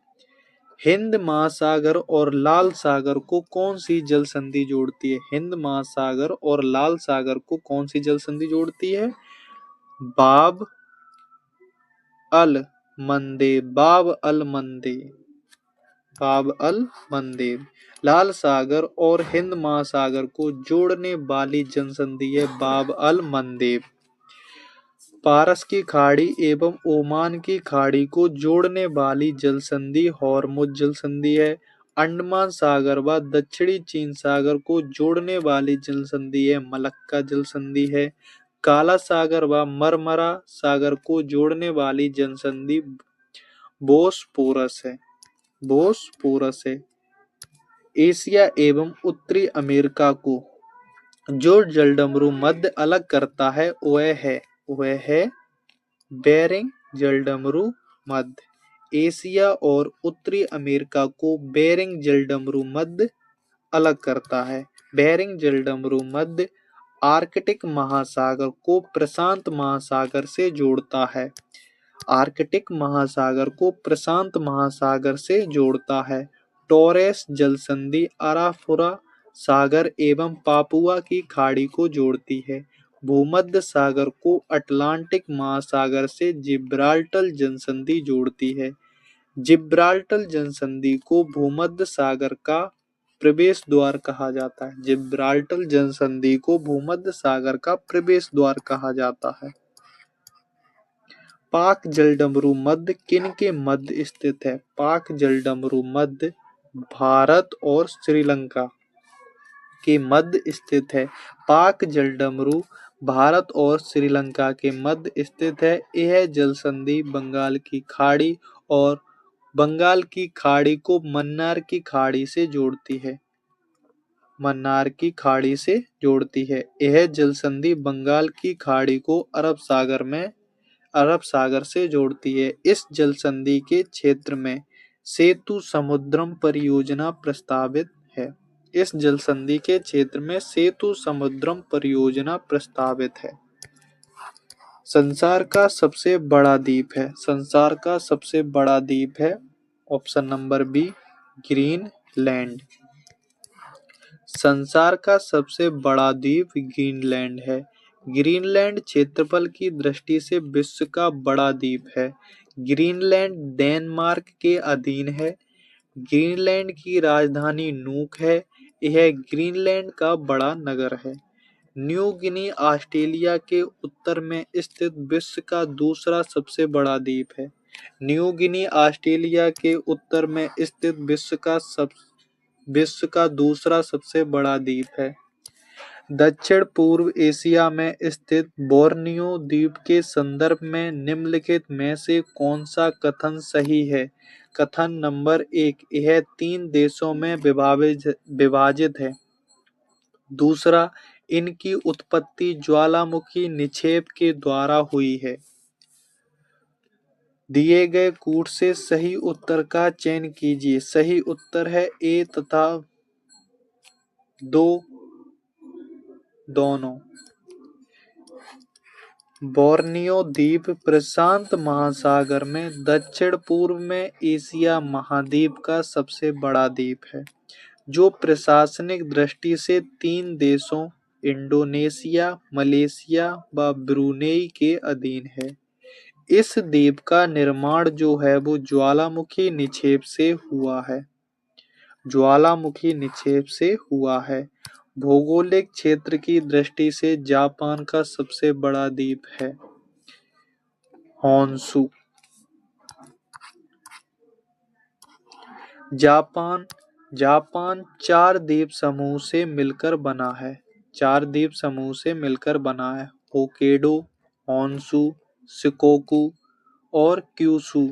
हिंद महासागर और लाल सागर को कौन सी जल संधि जोड़ती है? हिंद महासागर और लाल सागर को कौन सी जल संधि जोड़ती है? बाब अल मंदेब। बाब अल मंदेब। लाल सागर और हिंद महासागर को जोड़ने वाली जनसंधि है बाब अल मंदेब। पारस की खाड़ी एवं ओमान की खाड़ी को जोड़ने वाली जल संधि हॉर्मुज जल संधि है। अंडमान सागर व दक्षिणी चीन सागर को जोड़ने वाली जल संधि है मलक्का जल संधि है। काला सागर व मरमरा सागर को जोड़ने वाली जल संधि बोस्पोरस है। एशिया एवं उत्तरी अमेरिका को जो जलडमरू मध्य अलग करता है वह है बेरिंग जलडमरू मध्य। एशिया और उत्तरी अमेरिका को बेरिंग जलडमरू मध्य अलग करता है। बेरिंग जलडमरू मध्य आर्कटिक महासागर को प्रशांत महासागर से जोड़ता है। आर्कटिक महासागर को प्रशांत महासागर से जोड़ता है। टॉरेस जल संधि अराफुरा सागर एवं पापुआ की खाड़ी को जोड़ती है। भूमध्य सागर को अटलांटिक महासागर से जिब्राल्टर जलसंधि जोड़ती है। जिब्राल्टर जलसंधि को भूमध्य सागर का प्रवेश द्वार कहा जाता है। जिब्राल्टर जलसंधि को भूमध्य सागर का प्रवेश द्वार कहा जाता है। पाक जलडमरू मध्य किन के मध्य स्थित है? पाक जलडमरू मध्य भारत और श्रीलंका के मध्य स्थित है। पाक जलडमरू भारत और श्रीलंका के मध्य स्थित है। यह जलसंधि बंगाल की खाड़ी और बंगाल की खाड़ी को मन्नार की खाड़ी से जोड़ती है। मन्नार की खाड़ी से जोड़ती है। यह जलसंधि बंगाल की खाड़ी को अरब सागर से जोड़ती है। इस जलसंधि के क्षेत्र में सेतु समुद्रम परियोजना प्रस्तावित है। इस जलसंधि के क्षेत्र में सेतु समुद्रम परियोजना प्रस्तावित है। संसार का सबसे बड़ा द्वीप है। संसार का सबसे बड़ा द्वीप है ऑप्शन नंबर बी ग्रीनलैंड। संसार का सबसे बड़ा द्वीप ग्रीनलैंड है। ग्रीनलैंड क्षेत्रफल की दृष्टि से विश्व का बड़ा द्वीप है। ग्रीनलैंड डेनमार्क के अधीन है। ग्रीनलैंड की राजधानी नूक है। यह ग्रीनलैंड का बड़ा नगर है। न्यू गिनी ऑस्ट्रेलिया के उत्तर में स्थित विश्व का दूसरा सबसे बड़ा द्वीप है। न्यू गिनी ऑस्ट्रेलिया के उत्तर में स्थित विश्व का दूसरा सबसे बड़ा द्वीप है। दक्षिण पूर्व एशिया में स्थित बोर्नियो द्वीप के संदर्भ में निम्नलिखित में से कौन सा कथन सही है? कथन नंबर 1, यह 3 देशों में विभाजित है। दूसरा, इनकी उत्पत्ति ज्वालामुखी निक्षेप के द्वारा हुई है। दिए गए कूट से सही उत्तर का चयन कीजिए। सही उत्तर है ए तथा दो दोनों। बोर्नियो द्वीप प्रशांत महासागर में दक्षिण पूर्व में एशिया महाद्वीप का सबसे बड़ा द्वीप है, जो प्रशासनिक दृष्टि से 3 देशों इंडोनेशिया, मलेशिया व ब्रुनेई के अधीन है। इस द्वीप का निर्माण जो है वो ज्वालामुखी निक्षेप से हुआ है। ज्वालामुखी निक्षेप से हुआ है। भौगोलिक क्षेत्र की दृष्टि से जापान का सबसे बड़ा द्वीप है होन्शु। जापान 4 द्वीप समूह से मिलकर बना है। 4 द्वीप समूह से मिलकर बना है। होक्काइडो, होन्शु, शिकोकू और क्यूशू।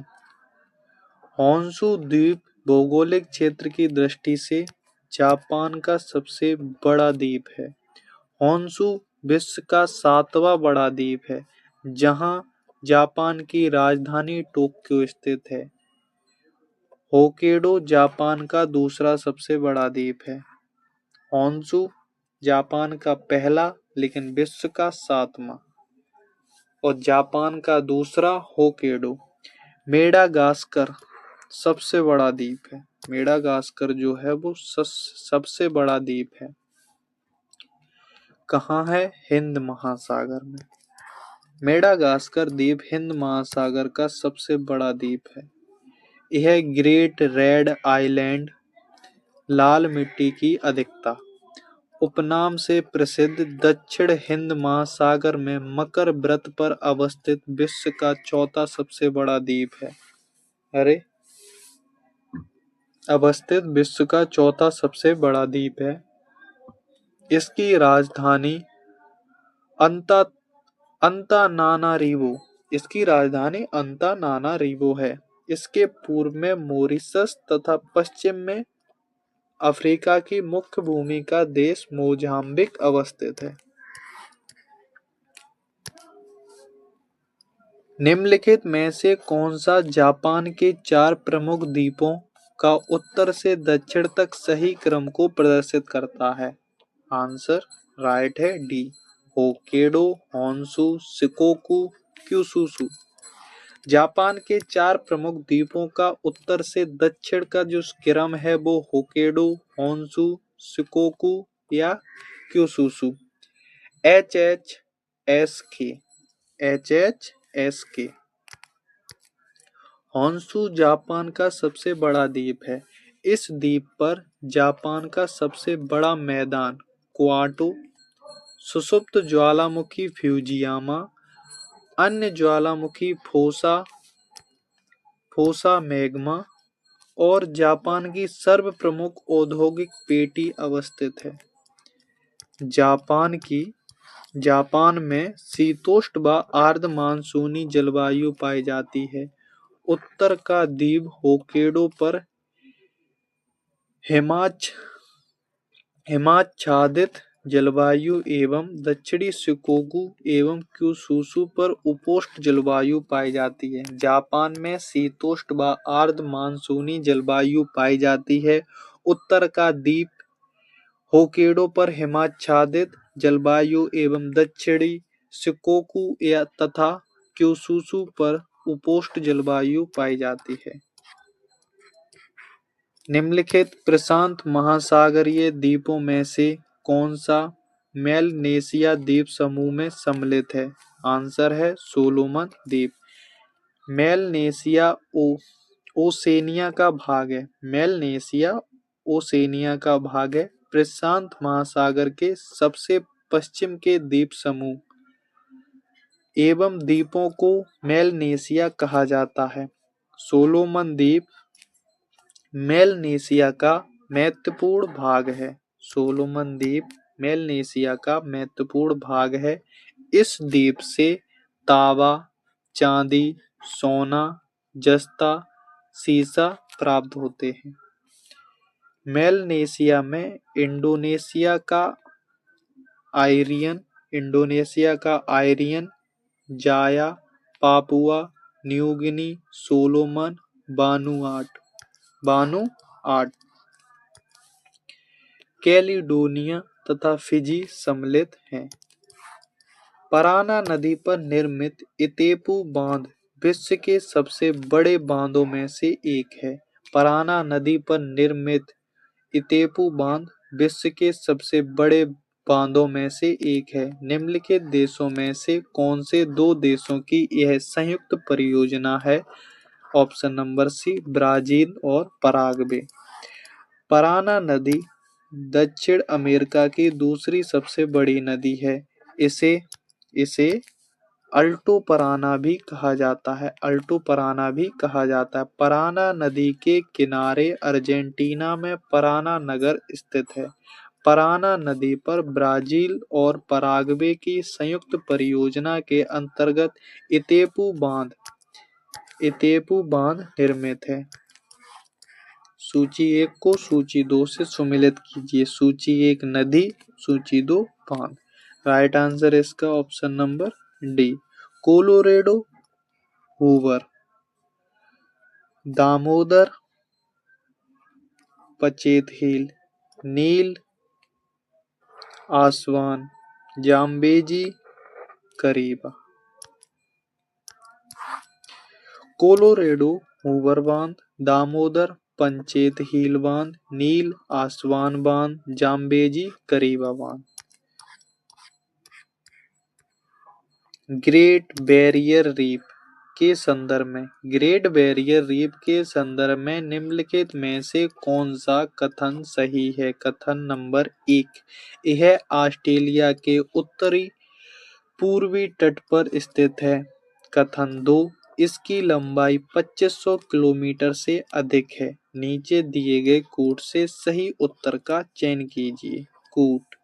होन्शु द्वीप भौगोलिक क्षेत्र की दृष्टि से जापान का सबसे बड़ा द्वीप है। होन्शु विश्व का 7वां बड़ा द्वीप है, जहां जापान की राजधानी टोक्यो स्थित है। होक्काइडो जापान का दूसरा सबसे बड़ा द्वीप है। होन्शु जापान का पहला लेकिन विश्व का 7वां और जापान का दूसरा होक्काइडो। मेडागास्कर सबसे बड़ा द्वीप है। मेडागास्कर जो है वो सबसे बड़ा द्वीप है। कहाँ है? हिंद महासागर में। मेडागास्कर द्वीप हिंद महासागर का सबसे बड़ा द्वीप है। यह ग्रेट रेड आइलैंड लाल मिट्टी की अधिकता उपनाम से प्रसिद्ध दक्षिण हिंद महासागर में मकर व्रत पर अवस्थित विश्व का 4था सबसे बड़ा द्वीप है। अवस्थित विश्व का 4था सबसे बड़ा द्वीप है। इसकी राजधानी अंतानानारीवो है। इसके पूर्व में मॉरिशस तथा पश्चिम में अफ्रीका की मुख्य भूमि का देश मोजाम्बिक अवस्थित है। निम्नलिखित में से कौन सा जापान के 4 प्रमुख द्वीपों का उत्तर से दक्षिण तक सही क्रम को प्रदर्शित करता है? आंसर राइट है D, Hokkaido, Honshu, Shikoku, Kyushu. Japan के 4 प्रमुख द्वीपों का उत्तर से दक्षिण का जो क्रम है वो होक्काइडो, होन्शु, शिकोकू या क्यूशुशु। HHSK HHSK। होन्शु जापान का सबसे बड़ा द्वीप है। इस द्वीप पर जापान का सबसे बड़ा मैदान क्वाटो, सुषुप्त ज्वालामुखी फ्यूजियामा, अन्य ज्वालामुखी फोसा फोसा मैग्मा और जापान की सर्व प्रमुख औद्योगिक पेटी अवस्थित है। जापान में शीतोष्ण व आर्द्र मानसूनी जलवायु पाई जाती है। उत्तर का द्वीप होक्काइडो पर हिमाच्छादित जलवायु एवं दक्षिणी शिकोकू एवं क्यूशुशु पर उपोष्ण जलवायु पाई जाती है। जापान में शीतोष्ण व आर्द्र मानसूनी जलवायु पाई जाती है। उत्तर का द्वीप होक्काइडो पर हिमाच्छादित जलवायु एवं दक्षिणी शिकोकू तथा क्यूशुशु पर उपोष्ण जलवायु पाई जाती है। निम्नलिखित प्रशांत महासागरीय द्वीपों में से कौन सा मेलनेशिया द्वीप समूह में सम्मिलित है? आंसर है सोलोमन द्वीप। मेलनेशिया ओसेनिया का भाग है। मेलनेशिया ओसेनिया का भाग है। प्रशांत महासागर के सबसे पश्चिम के द्वीप समूह एवं द्वीपों को मेलनेशिया कहा जाता है। सोलोमन द्वीप मेलनेशिया का महत्वपूर्ण भाग है। सोलोमन द्वीप मेलनेशिया का महत्वपूर्ण भाग है। इस द्वीप से तांबा, चांदी, सोना, जस्ता, सीसा प्राप्त होते हैं। मेलनेशिया में इंडोनेशिया का Irian, Jaya, Papua New Guinea, Solomon, Vanuatu, Caledonia तथा फिजी सम्मिलित हैं। पराना नदी पर निर्मित इतेपू बांध विश्व के सबसे बड़े बांधों में से एक है। पराना नदी पर निर्मित इतेपू बांध विश्व के सबसे बड़े बांधों में से एक है। निम्नलिखित देशों में से कौन से दो देशों की यह संयुक्त परियोजना है? ऑप्शन नंबर सी ब्राजील और पराग्वे। पराना नदी दक्षिण अमेरिका की दूसरी सबसे बड़ी नदी है। इसे अल्टो पराना भी कहा जाता है। पराना नदी के किनारे अर्जेंटीना में पराना नगर स्थित है। पराना नदी पर ब्राजील और पराग्वे की संयुक्त परियोजना के अंतर्गत इतेपू बांध निर्मित है। सूची 1 को सूची 2 से सुमेलित कीजिए। सूची 1 नदी, सूची 2 बांध। राइट आंसर इसका option number D, Colorado, Hoover, Damodar, Panchet Hill, Nile, Aswan, Zambezi, Kariba. Colorado Hoover बांध, दामोदर पंचेत हिल बांध, नील आसवान बांध, जाम्बेजी करीबा बांध। ग्रेट बैरियर रीफ के संदर्भ में निम्नलिखित में से कौन सा कथन सही है? कथन नंबर 1, यह ऑस्ट्रेलिया के उत्तरी पूर्वी तट पर स्थित है। कथन 2, इसकी लंबाई 2500 किलोमीटर से अधिक है। नीचे दिए गए कूट से सही उत्तर का चयन कीजिए। कूट।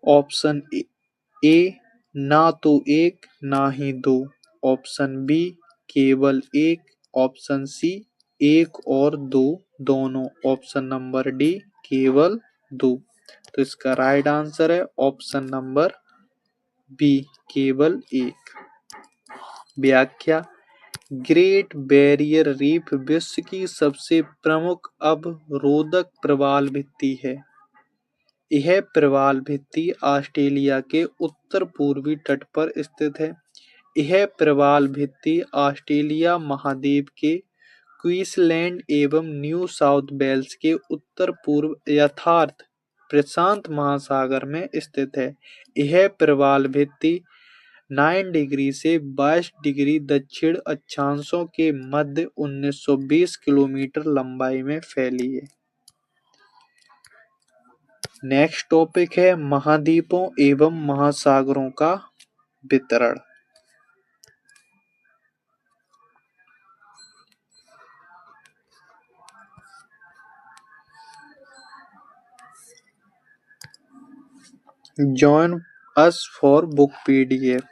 ऑप्शन ए ना तो एक ना ही दो। ऑप्शन बी केवल एक। ऑप्शन सी एक और दो दोनों। ऑप्शन नंबर डी केवल दो। तो इसका राइट आंसर है ऑप्शन नंबर बी केवल एक। व्याख्या। ग्रेट बैरियर रीफ विश्व की सबसे प्रमुख अवरोधक प्रवाल भित्ति है। यह प्रवाल भित्ति ऑस्ट्रेलिया के उत्तर पूर्वी तट पर स्थित है। यह प्रवाल भित्ति ऑस्ट्रेलिया महाद्वीप के क्वींसलैंड एवं न्यू साउथ वेल्स के उत्तर पूर्व यथार्थ प्रशांत महासागर में स्थित है। यह प्रवाल भित्ति 9 डिग्री से 22 डिग्री दक्षिण अक्षांशों के मध्य 1920 किलोमीटर लंबाई में फैली है। नेक्स्ट टॉपिक है महाद्वीपों एवं महासागरों का वितरण। Join us for book PDF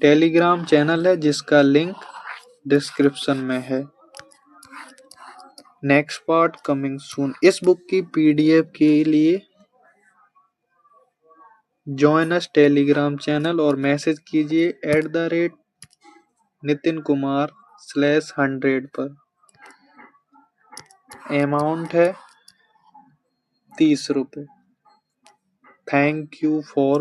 Telegram channel है जिसका लिंक डिस्क्रिप्शन में है। Next part coming soon. इस बुक की PDF के लिए जॉइन अस टेलीग्राम चैनल और मैसेज कीजिए @nitin kumar/100 पर। अमाउंट है 30 रुपये। Thank you for